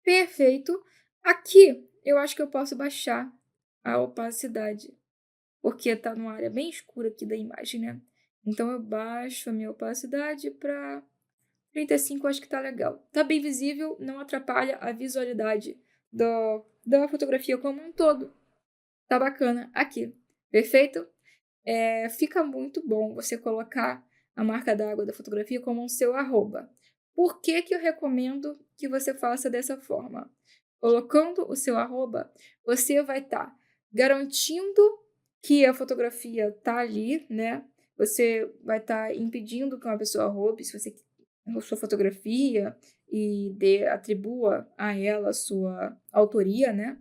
Perfeito. Aqui, eu acho que eu posso baixar a opacidade, porque está numa área bem escura aqui da imagem, né? Então, eu baixo a minha opacidade para 35, acho que tá legal. Tá bem visível, não atrapalha a visualidade da fotografia como um todo. Tá bacana. Aqui, perfeito? Fica muito bom você colocar a marca d'água da fotografia como o seu arroba. Por que eu recomendo que você faça dessa forma? Colocando o seu arroba, você vai estar garantindo que a fotografia tá ali, né? Você vai estar impedindo que uma pessoa roube, se você a sua fotografia e atribua a ela a sua autoria, né?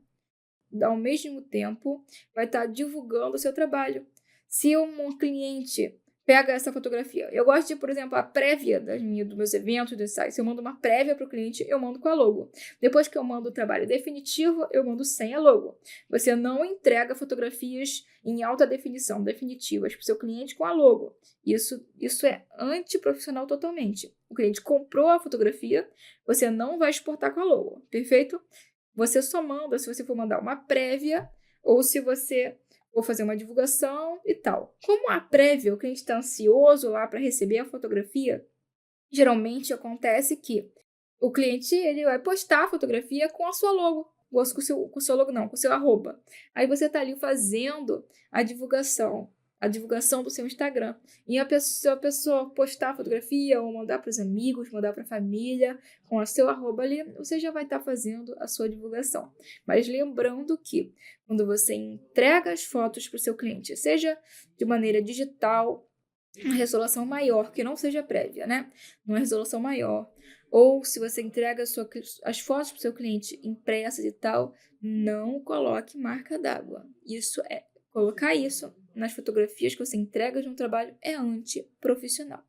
Ao mesmo tempo, vai estar divulgando o seu trabalho. Se um cliente pega essa fotografia. Eu gosto de, por exemplo, a prévia dos meus eventos, dos sites. Eu mando uma prévia para o cliente, eu mando com a logo. Depois que eu mando o trabalho definitivo, eu mando sem a logo. Você não entrega fotografias em alta definição, definitivas, para o seu cliente com a logo. Isso é antiprofissional totalmente. O cliente comprou a fotografia, você não vai exportar com a logo, perfeito? Você só manda se você for mandar uma prévia ou se você vou fazer uma divulgação e tal. Como a prévia, o cliente está ansioso lá para receber a fotografia, geralmente acontece que o cliente ele vai postar a fotografia com a sua logo. Com o seu logo não, com o seu arroba. Aí você está ali fazendo a divulgação do seu Instagram. E se a pessoa postar a fotografia ou mandar para os amigos, mandar para a família, com o seu arroba ali, você já vai estar fazendo a sua divulgação. Mas lembrando que quando você entrega as fotos para o seu cliente, seja de maneira digital, uma resolução maior, que não seja prévia, né? Uma resolução maior, ou se você entrega as fotos para o seu cliente impressas e tal, não coloque marca d'água. Colocar isso nas fotografias que você entrega de um trabalho é antiprofissional.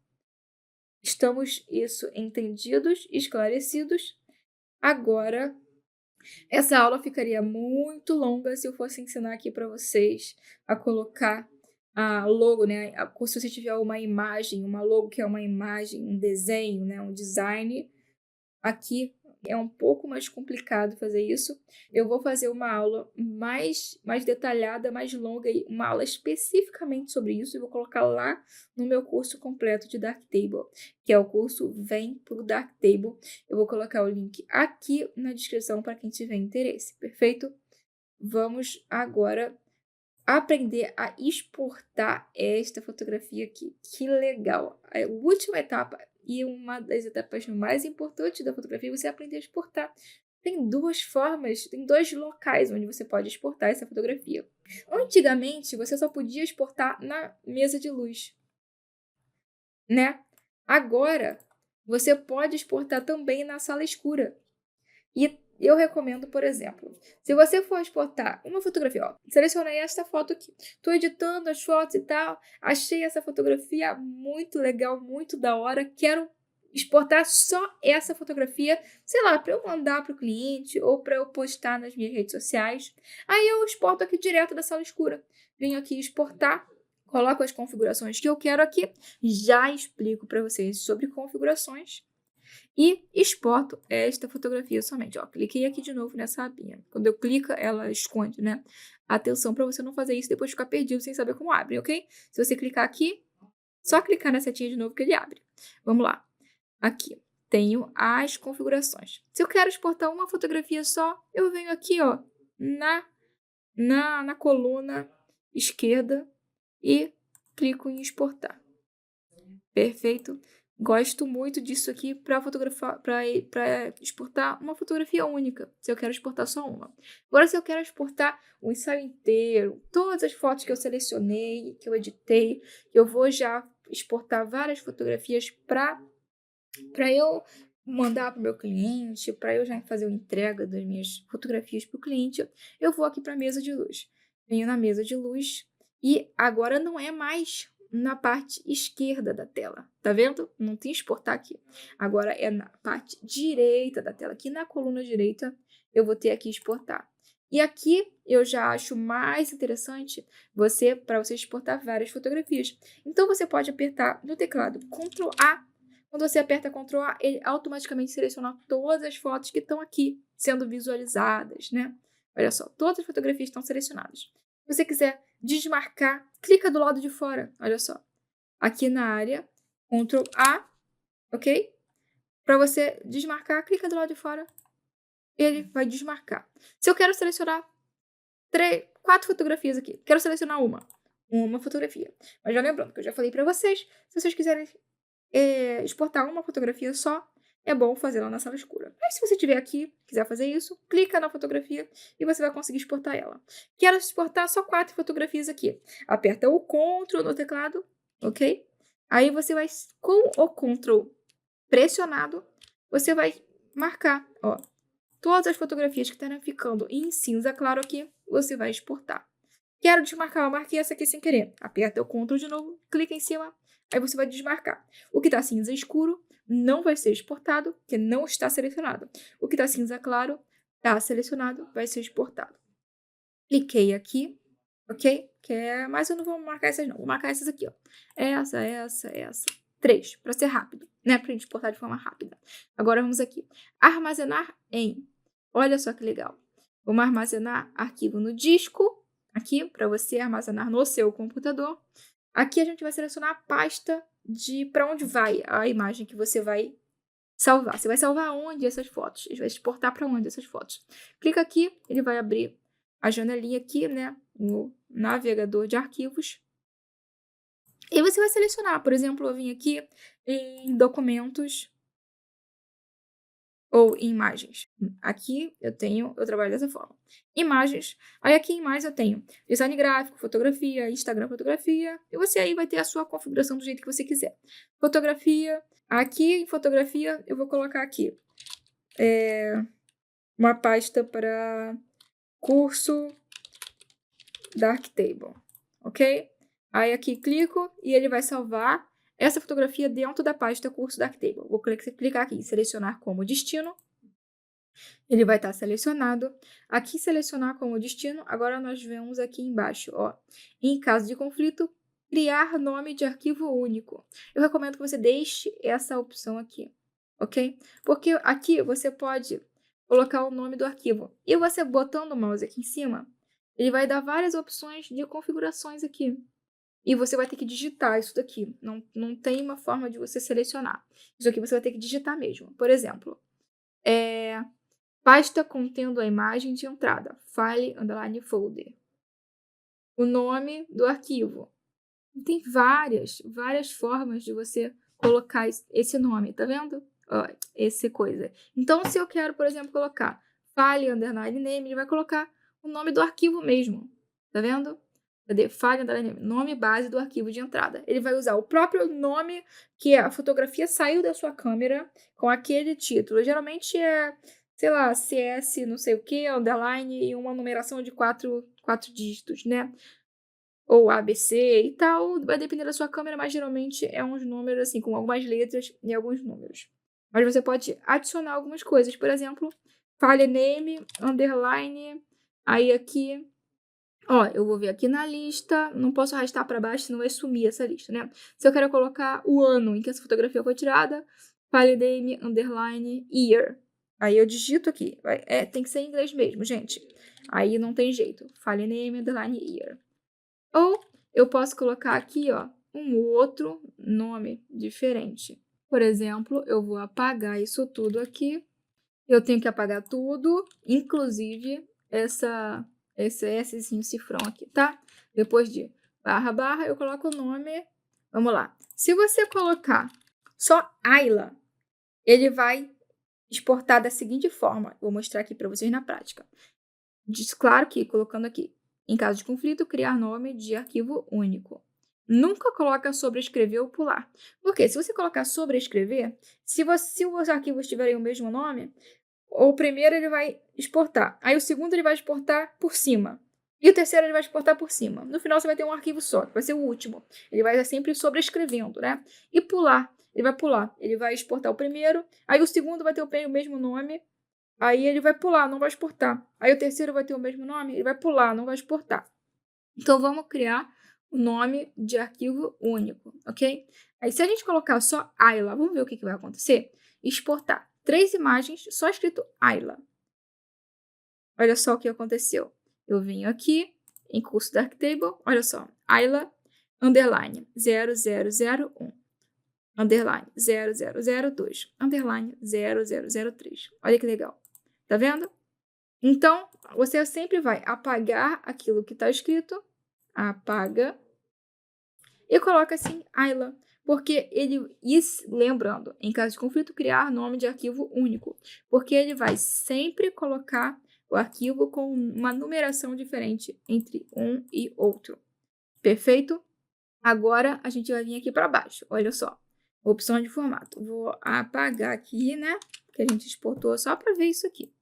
Estamos isso entendidos, esclarecidos. Agora, essa aula ficaria muito longa se eu fosse ensinar aqui para vocês a colocar a logo, né? Se você tiver uma imagem, uma logo que é uma imagem, um desenho, né? Um design, aqui é um pouco mais complicado fazer isso. Eu vou fazer uma aula mais detalhada, mais longa, uma aula especificamente sobre isso, e vou colocar lá no meu curso completo de Darktable, que é o curso Vem pro Darktable. Eu vou colocar o link aqui na descrição para quem tiver interesse, perfeito? Vamos agora aprender a exportar esta fotografia aqui. Que legal! A última etapa e uma das etapas mais importantes da fotografia é você aprender a exportar. Tem duas formas, tem dois locais onde você pode exportar essa fotografia. Antigamente, você só podia exportar na mesa de luz, né? Agora, você pode exportar também na sala escura. E eu recomendo, por exemplo, se você for exportar uma fotografia, ó, selecionei esta foto aqui, tô editando as fotos e tal, achei essa fotografia muito legal, muito da hora, quero exportar só essa fotografia, sei lá, para eu mandar para o cliente ou para eu postar nas minhas redes sociais. Aí eu exporto aqui direto da sala escura. Venho aqui exportar, coloco as configurações que eu quero aqui, já explico para vocês sobre configurações. E exporto esta fotografia somente. Ó, cliquei aqui de novo nessa abinha. Quando eu clico, ela esconde, né? Atenção para você não fazer isso e depois ficar perdido sem saber como abre, ok? Se você clicar aqui, só clicar na setinha de novo que ele abre. Vamos lá. Aqui, tenho as configurações. Se eu quero exportar uma fotografia só, eu venho aqui, ó, na coluna esquerda e clico em exportar. Perfeito? Gosto muito disso aqui para exportar uma fotografia única, se eu quero exportar só uma. Agora, se eu quero exportar o ensaio inteiro, todas as fotos que eu selecionei, que eu editei, eu vou já exportar várias fotografias para eu mandar para o meu cliente, para eu já fazer a entrega das minhas fotografias para o cliente, eu vou aqui para a mesa de luz. Venho na mesa de luz e agora não é mais na parte esquerda da tela, tá vendo? Não tem exportar aqui. Agora é na parte direita da tela. Aqui na coluna direita eu vou ter aqui exportar. E aqui eu já acho mais interessante para você exportar várias fotografias. Então você pode apertar no teclado Ctrl A. Quando você aperta Ctrl A, ele automaticamente seleciona todas as fotos que estão aqui sendo visualizadas, né? Olha só, todas as fotografias estão selecionadas. Se você quiser desmarcar, clica do lado de fora, olha só. Aqui na área, Ctrl A, ok? Para você desmarcar, clica do lado de fora, ele vai desmarcar. Se eu quero selecionar 4 fotografias aqui, quero selecionar uma fotografia. Mas já lembrando que eu já falei para vocês, se vocês quiserem exportar uma fotografia só, é bom fazer lá na sala escura. Mas se você estiver aqui, quiser fazer isso, clica na fotografia e você vai conseguir exportar ela. Quero exportar só 4 fotografias aqui. Aperta o Ctrl no teclado, ok? Aí você vai, com o Ctrl pressionado, você vai marcar, ó, todas as fotografias que estarão ficando em cinza claro aqui, você vai exportar. Quero desmarcar, eu marquei essa aqui sem querer. Aperta o Ctrl de novo, clica em cima, aí você vai desmarcar. O que está cinza escuro não vai ser exportado, porque não está selecionado. O que está cinza claro está selecionado, vai ser exportado. Cliquei aqui, ok? Mas eu não vou marcar essas não, vou marcar essas aqui, ó. Essa. 3, para ser rápido, né? Para gente exportar de forma rápida. Agora vamos aqui. Armazenar em. Olha só que legal. Vamos armazenar arquivo no disco, aqui, para você armazenar no seu computador. Aqui a gente vai selecionar a pasta de para onde vai a imagem que você vai salvar. Você vai salvar onde essas fotos? Ele vai exportar para onde essas fotos? Clica aqui, ele vai abrir a janelinha aqui, né, no navegador de arquivos. E você vai selecionar, por exemplo, eu vim aqui em documentos ou em imagens. Aqui eu trabalho dessa forma. Imagens, aí aqui em imagens eu tenho design gráfico, fotografia, Instagram fotografia, e você aí vai ter a sua configuração do jeito que você quiser. Fotografia, aqui em fotografia eu vou colocar aqui uma pasta para curso Darktable, ok? Aí aqui clico e ele vai salvar essa fotografia dentro da pasta curso Darktable. Vou clicar aqui em selecionar como destino. Ele vai estar selecionado. Aqui selecionar como destino, agora nós vemos aqui embaixo, ó. Em caso de conflito, criar nome de arquivo único. Eu recomendo que você deixe essa opção aqui, ok? Porque aqui você pode colocar o nome do arquivo. E você botando o mouse aqui em cima, ele vai dar várias opções de configurações aqui. E você vai ter que digitar isso daqui. Não tem uma forma de você selecionar. Isso aqui você vai ter que digitar mesmo. Por exemplo, pasta contendo a imagem de entrada. File _ folder. O nome do arquivo. Tem várias formas de você colocar esse nome, tá vendo? Ó, essa coisa. Então, se eu quero, por exemplo, colocar file _ name, ele vai colocar o nome do arquivo mesmo. Tá vendo? Cadê? File _ name, nome base do arquivo de entrada. Ele vai usar o próprio nome que a fotografia saiu da sua câmera com aquele título. Geralmente é, sei lá, CS, não sei o que, underline e uma numeração de quatro dígitos, né? Ou ABC e tal, vai depender da sua câmera, mas geralmente é uns números assim, com algumas letras e alguns números. Mas você pode adicionar algumas coisas, por exemplo, file name, underline, aí aqui, ó, eu vou ver aqui na lista, não posso arrastar para baixo, senão vai sumir essa lista, né? Se eu quero colocar o ano em que essa fotografia foi tirada, file name, underline, year. Aí eu digito aqui, tem que ser em inglês mesmo, gente. Aí não tem jeito, file name, underline, year. Ou eu posso colocar aqui, ó, um outro nome diferente. Por exemplo, eu vou apagar isso tudo aqui. Eu tenho que apagar tudo, inclusive esse cifrão aqui, tá? Depois de // eu coloco o nome. Vamos lá. Se você colocar só Ayla, ele vai exportar da seguinte forma. Vou mostrar aqui para vocês na prática. Claro que colocando aqui, em caso de conflito, criar nome de arquivo único. Nunca coloca sobrescrever ou pular. Porque se você colocar sobrescrever, se os arquivos tiverem o mesmo nome, o primeiro ele vai exportar. Aí o segundo ele vai exportar por cima. E o terceiro ele vai exportar por cima. No final você vai ter um arquivo só, que vai ser o último. Ele vai estar sempre sobrescrevendo, né? E pular, ele vai pular. Ele vai exportar o primeiro, aí o segundo vai ter o mesmo nome. Aí ele vai pular, não vai exportar. Aí o terceiro vai ter o mesmo nome, ele vai pular, não vai exportar. Então, vamos criar o nome de arquivo único, ok? Aí, se a gente colocar só Ayla, vamos ver o que vai acontecer? Exportar 3 imagens, só escrito Ayla. Olha só o que aconteceu. Eu vim aqui, em curso Darktable, olha só, Ayla, underline, 0001. Underline 0002, underline 0003. Olha que legal. Tá vendo? Então, você sempre vai apagar aquilo que está escrito, apaga, e coloca assim, Ayla, porque lembrando, em caso de conflito, criar nome de arquivo único, porque ele vai sempre colocar o arquivo com uma numeração diferente entre um e outro. Perfeito? Agora, a gente vai vir aqui para baixo, olha só. Opção de formato. Vou apagar aqui, né? Que a gente exportou só para ver isso aqui.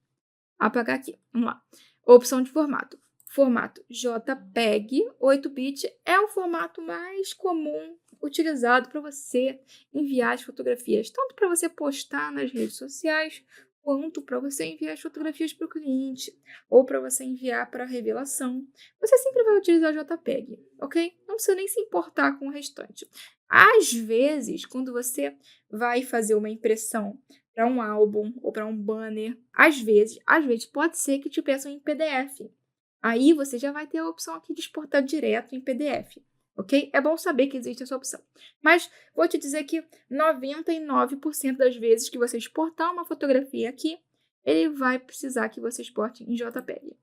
Apagar aqui. Vamos lá. Opção de formato. formato JPEG, 8-bit, é o formato mais comum utilizado para você enviar as fotografias, tanto para você postar nas redes sociais, quanto para você enviar as fotografias para o cliente, ou para você enviar para revelação. Você sempre vai utilizar JPEG, ok? Não precisa nem se importar com o restante. Às vezes, quando você vai fazer uma impressão para um álbum ou para um banner, às vezes pode ser que te peçam em PDF. Aí você já vai ter a opção aqui de exportar direto em PDF, ok? É bom saber que existe essa opção. Mas vou te dizer que 99% das vezes que você exportar uma fotografia aqui, ele vai precisar que você exporte em JPEG.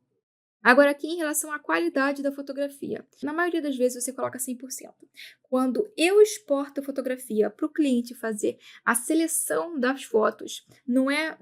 Agora aqui em relação à qualidade da fotografia, na maioria das vezes você coloca 100%. Quando eu exporto a fotografia para o cliente fazer a seleção das fotos, não é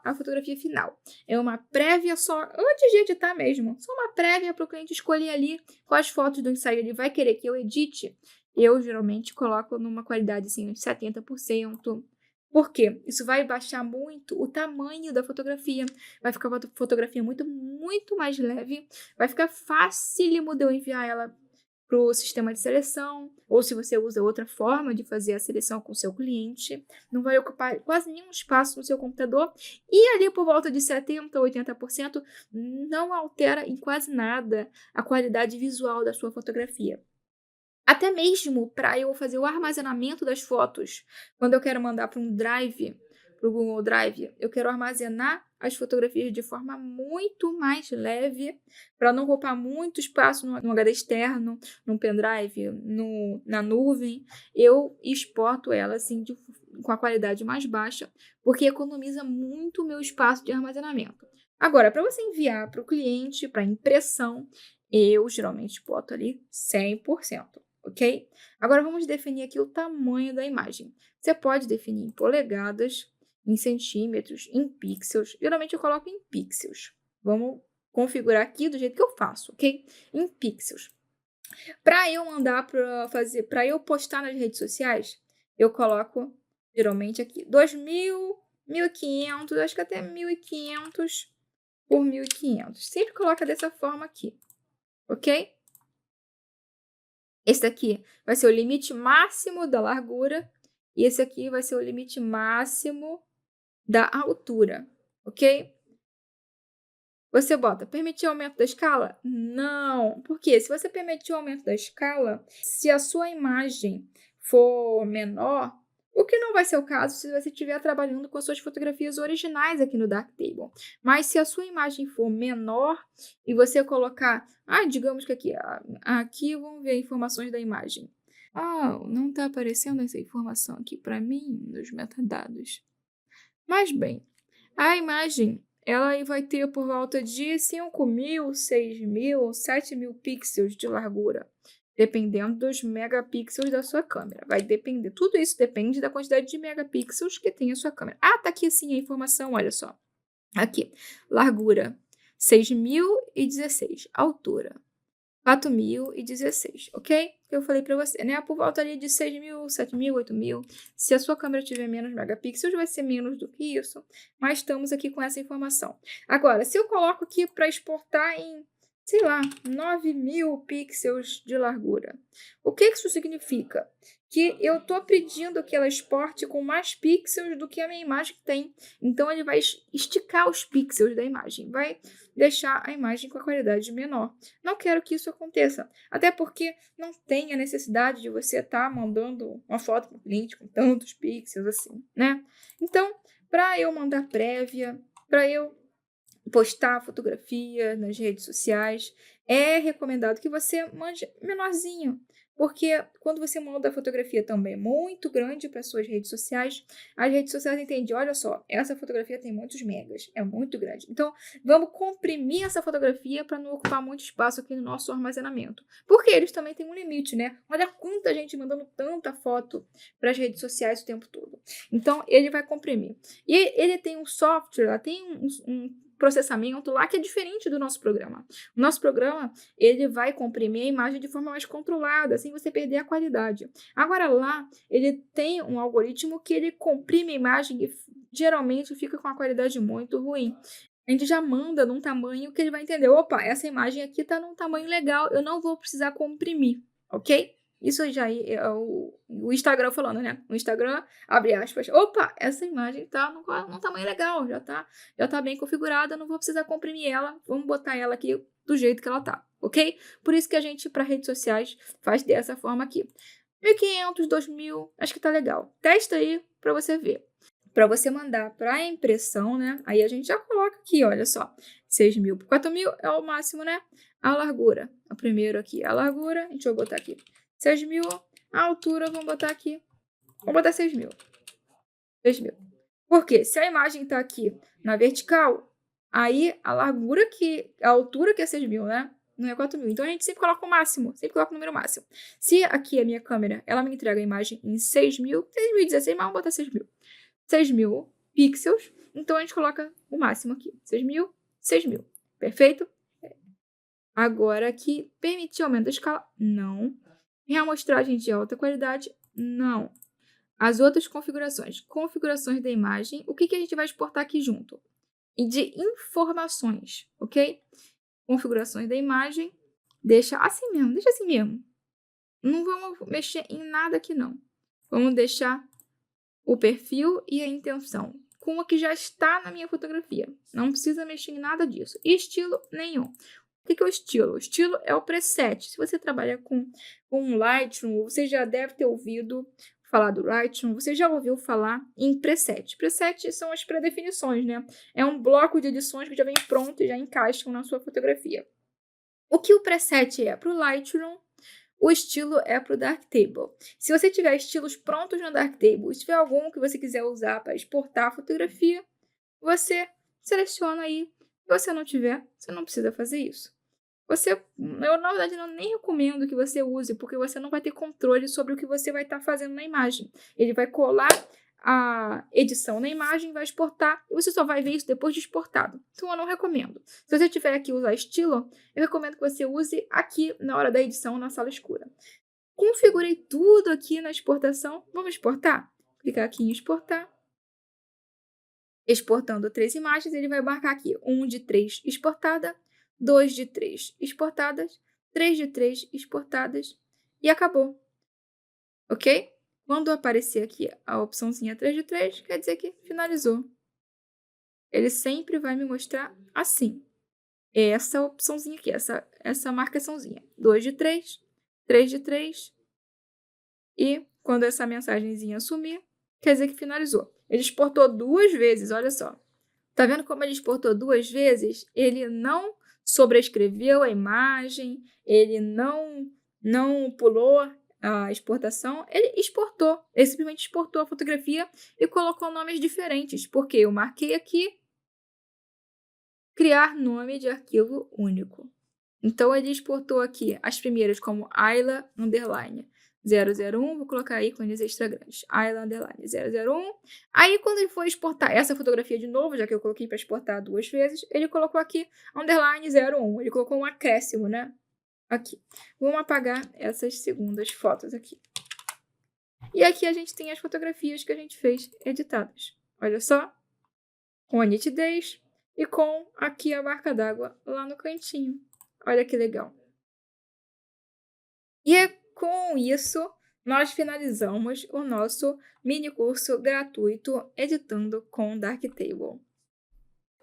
a fotografia final, é uma prévia só, antes de editar mesmo, só uma prévia para o cliente escolher ali quais fotos do ensaio ele vai querer que eu edite. Eu geralmente coloco numa qualidade assim, de 70%. Por quê? Isso vai baixar muito o tamanho da fotografia, vai ficar uma fotografia muito mais leve, vai ficar facílimo de eu enviar ela para o sistema de seleção, ou se você usa outra forma de fazer a seleção com o seu cliente, não vai ocupar quase nenhum espaço no seu computador, e ali por volta de 70% a 80% não altera em quase nada a qualidade visual da sua fotografia. Até mesmo para eu fazer o armazenamento das fotos, quando eu quero mandar para um drive, para o Google Drive, eu quero armazenar as fotografias de forma muito mais leve, para não ocupar muito espaço no HD externo, no pendrive, na nuvem. Eu exporto ela assim com a qualidade mais baixa, porque economiza muito o meu espaço de armazenamento. Agora, para você enviar para o cliente, para impressão, eu geralmente boto ali 100%. Ok? Agora vamos definir aqui o tamanho da imagem. Você pode definir em polegadas, em centímetros, em pixels. Geralmente eu coloco em pixels. Vamos configurar aqui do jeito que eu faço, ok? Em pixels. Para eu mandar para eu postar nas redes sociais, eu coloco geralmente aqui 2000, 1500, acho que até 1500 por 1500. Sempre coloca dessa forma aqui, ok? Esse daqui vai ser o limite máximo da largura e esse aqui vai ser o limite máximo da altura, ok? Você bota permitir aumento da escala? Não, porque se você permitir o aumento da escala, se a sua imagem for menor, o que não vai ser o caso se você estiver trabalhando com as suas fotografias originais aqui no Darktable. Mas se a sua imagem for menor e você colocar, digamos que aqui vamos ver informações da imagem. Não está aparecendo essa informação aqui para mim nos metadados. Mas bem, a imagem ela aí vai ter por volta de 5.000, 6.000, 7.000 pixels de largura, dependendo dos megapixels da sua câmera. Vai depender, tudo isso depende da quantidade de megapixels que tem a sua câmera. Tá aqui sim a informação, olha só. Aqui, largura 6.016, altura 4.016, ok? Eu falei para você, né? Por volta ali de 6.000, 7.000, 8.000. Se a sua câmera tiver menos megapixels, vai ser menos do que isso. Mas estamos aqui com essa informação. Agora, se eu coloco aqui para exportar em, sei lá, 9.000 pixels de largura, o que isso significa? Que eu estou pedindo que ela exporte com mais pixels do que a minha imagem tem. Então, ele vai esticar os pixels da imagem, vai deixar a imagem com a qualidade menor. Não quero que isso aconteça, até porque não tem a necessidade de você estar mandando uma foto para o cliente com tantos pixels assim, né? Então, para eu mandar prévia, para eu postar fotografia nas redes sociais, é recomendado que você mande menorzinho, porque quando você manda a fotografia também muito grande para suas redes sociais, as redes sociais entendem, olha só, essa fotografia tem muitos megas, é muito grande. Então, vamos comprimir essa fotografia para não ocupar muito espaço aqui no nosso armazenamento. Porque eles também têm um limite, né? Olha quanta gente mandando tanta foto para as redes sociais o tempo todo. Então, ele vai comprimir. E ele tem um software, tem um processamento lá que é diferente do nosso programa. O nosso programa, ele vai comprimir a imagem de forma mais controlada, sem você perder a qualidade. Agora lá, ele tem um algoritmo que ele comprime a imagem e geralmente fica com a qualidade muito ruim. a gente já manda num tamanho que ele vai entender, opa, essa imagem aqui tá num tamanho legal, eu não vou precisar comprimir, ok? Isso já é o Instagram falando, né? O Instagram, abre aspas, opa, essa imagem tá num tamanho legal, já tá bem configurada, não vou precisar comprimir ela, vamos botar ela aqui do jeito que ela tá, ok? Por isso que a gente, para redes sociais, faz dessa forma aqui. 1.500, 2.000, acho que tá legal. Testa aí para você ver. Para você mandar para a impressão, né? Aí a gente já coloca aqui, olha só. 6.000 por 4.000 é o máximo, né? A largura. O primeiro aqui, a largura, a gente vai botar aqui 6.000. A altura, vamos botar aqui. Vamos botar 6.000. 6.000. Por quê? Se a imagem está aqui na vertical, aí a altura que é 6.000, né? Não é 4.000. Então a gente sempre coloca o máximo, sempre coloca o número máximo. Se aqui a minha câmera, ela me entrega a imagem em 6.000, 6.016, mas vamos botar 6.000. 6.000 pixels, então a gente coloca o máximo aqui. 6.000, 6.000. Perfeito? Agora aqui, permitir aumento da escala? Não. Reamostragem de alta qualidade? Não. As outras configurações. Configurações da imagem. O que a gente vai exportar aqui junto? E de informações, ok? Configurações da imagem. Deixa assim mesmo. Não vamos mexer em nada aqui, não. Vamos deixar o perfil e a intenção com o que já está na minha fotografia. Não precisa mexer em nada disso. E estilo nenhum. O que é o estilo? O estilo é o preset. Se você trabalha com Lightroom, você já deve ter ouvido falar do Lightroom, você já ouviu falar em preset. Preset são as pré-definições, né? É um bloco de edições que já vem pronto e já encaixam na sua fotografia. O que o preset é para o Lightroom? O estilo é para o Darktable. Se você tiver estilos prontos no Darktable, se tiver algum que você quiser usar para exportar a fotografia, você seleciona aí. Se você não tiver, você não precisa fazer isso. Eu, na verdade, nem recomendo que você use, porque você não vai ter controle sobre o que você vai estar fazendo na imagem. Ele vai colar a edição na imagem, vai exportar, e você só vai ver isso depois de exportado. Então, eu não recomendo. Se você tiver aqui usar estilo, eu recomendo que você use aqui na hora da edição, na sala escura. Configurei tudo aqui na exportação. Vamos exportar? Clicar aqui em exportar. Exportando 3 imagens, ele vai marcar aqui 1 de 3 exportada, 2 de 3 exportadas, 3 de 3 exportadas e acabou. Ok? Quando aparecer aqui a opçãozinha 3 de 3, quer dizer que finalizou. Ele sempre vai me mostrar assim. Essa opçãozinha aqui, essa marcaçãozinha. 2 de 3, 3 de 3. E quando essa mensagenzinha sumir, quer dizer que finalizou. Ele exportou 2 vezes, olha só. Tá vendo como ele exportou 2 vezes? Ele não sobrescreveu a imagem, ele não pulou a exportação, ele exportou. Ele simplesmente exportou a fotografia e colocou nomes diferentes, porque eu marquei aqui criar nome de arquivo único. Então, ele exportou aqui as primeiras como Ayla underline 001, vou colocar ícones extra grandes, Ayla underline 001. Aí, quando ele for exportar essa fotografia de novo, já que eu coloquei para exportar 2 vezes, ele colocou aqui underline 01, ele colocou um acréscimo, né? Aqui. Vamos apagar essas segundas fotos aqui. E aqui a gente tem as fotografias que a gente fez editadas. Olha só, com a nitidez e com aqui a marca d'água lá no cantinho. Olha que legal. E com isso, nós finalizamos o nosso mini curso gratuito Editando com Darktable.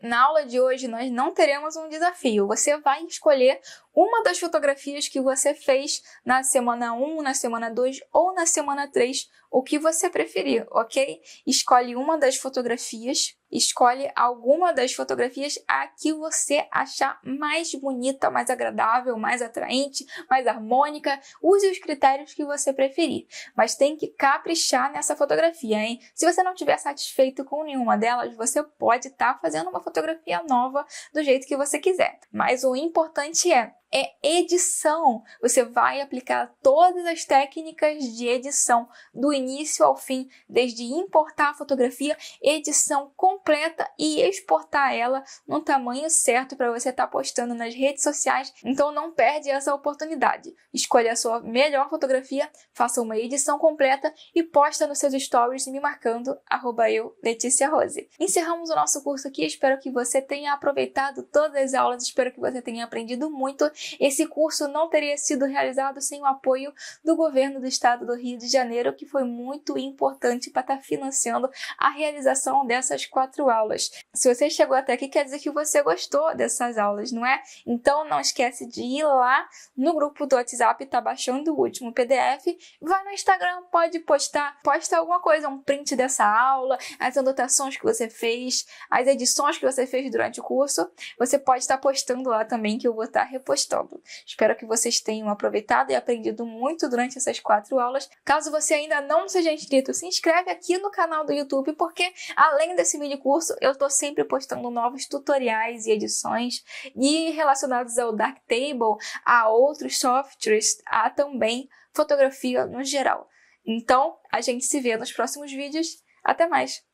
Na aula de hoje, nós não teremos um desafio. Você vai escolher uma das fotografias que você fez na semana 1, na semana 2 ou na semana 3, o que você preferir, ok? Escolhe uma das fotografias, escolhe alguma das fotografias a que você achar mais bonita, mais agradável, mais atraente, mais harmônica. Use os critérios que você preferir, mas tem que caprichar nessa fotografia, hein? Se você não estiver satisfeito com nenhuma delas, você pode estar fazendo uma fotografia nova do jeito que você quiser. Mas o importante é é edição. Você vai aplicar todas as técnicas de edição, do início ao fim, desde importar a fotografia, edição completa e exportar ela no tamanho certo para você estar postando nas redes sociais. Então não perde essa oportunidade. Escolha a sua melhor fotografia, faça uma edição completa e posta nos seus stories me marcando @eu, Letícia Rose. Encerramos o nosso curso aqui, espero que você tenha aproveitado todas as aulas, espero que você tenha aprendido muito. Esse curso não teria sido realizado sem o apoio do governo do estado do Rio de Janeiro, que foi muito importante para estar financiando a realização dessas 4 aulas. Se você chegou até aqui, quer dizer que você gostou dessas aulas, não é? Então não esquece de ir lá no grupo do WhatsApp, tá baixando o último PDF, vai no Instagram, pode posta alguma coisa, um print dessa aula, as anotações que você fez, as edições que você fez durante o curso, você pode estar postando lá também, que eu vou estar repostando. Espero que vocês tenham aproveitado e aprendido muito durante essas 4 aulas. Caso você ainda não seja inscrito, se inscreve aqui no canal do YouTube, porque além desse mini curso, eu estou sempre postando novos tutoriais e edições e relacionados ao Darktable, a outros softwares, a também fotografia no geral. Então, a gente se vê nos próximos vídeos. Até mais!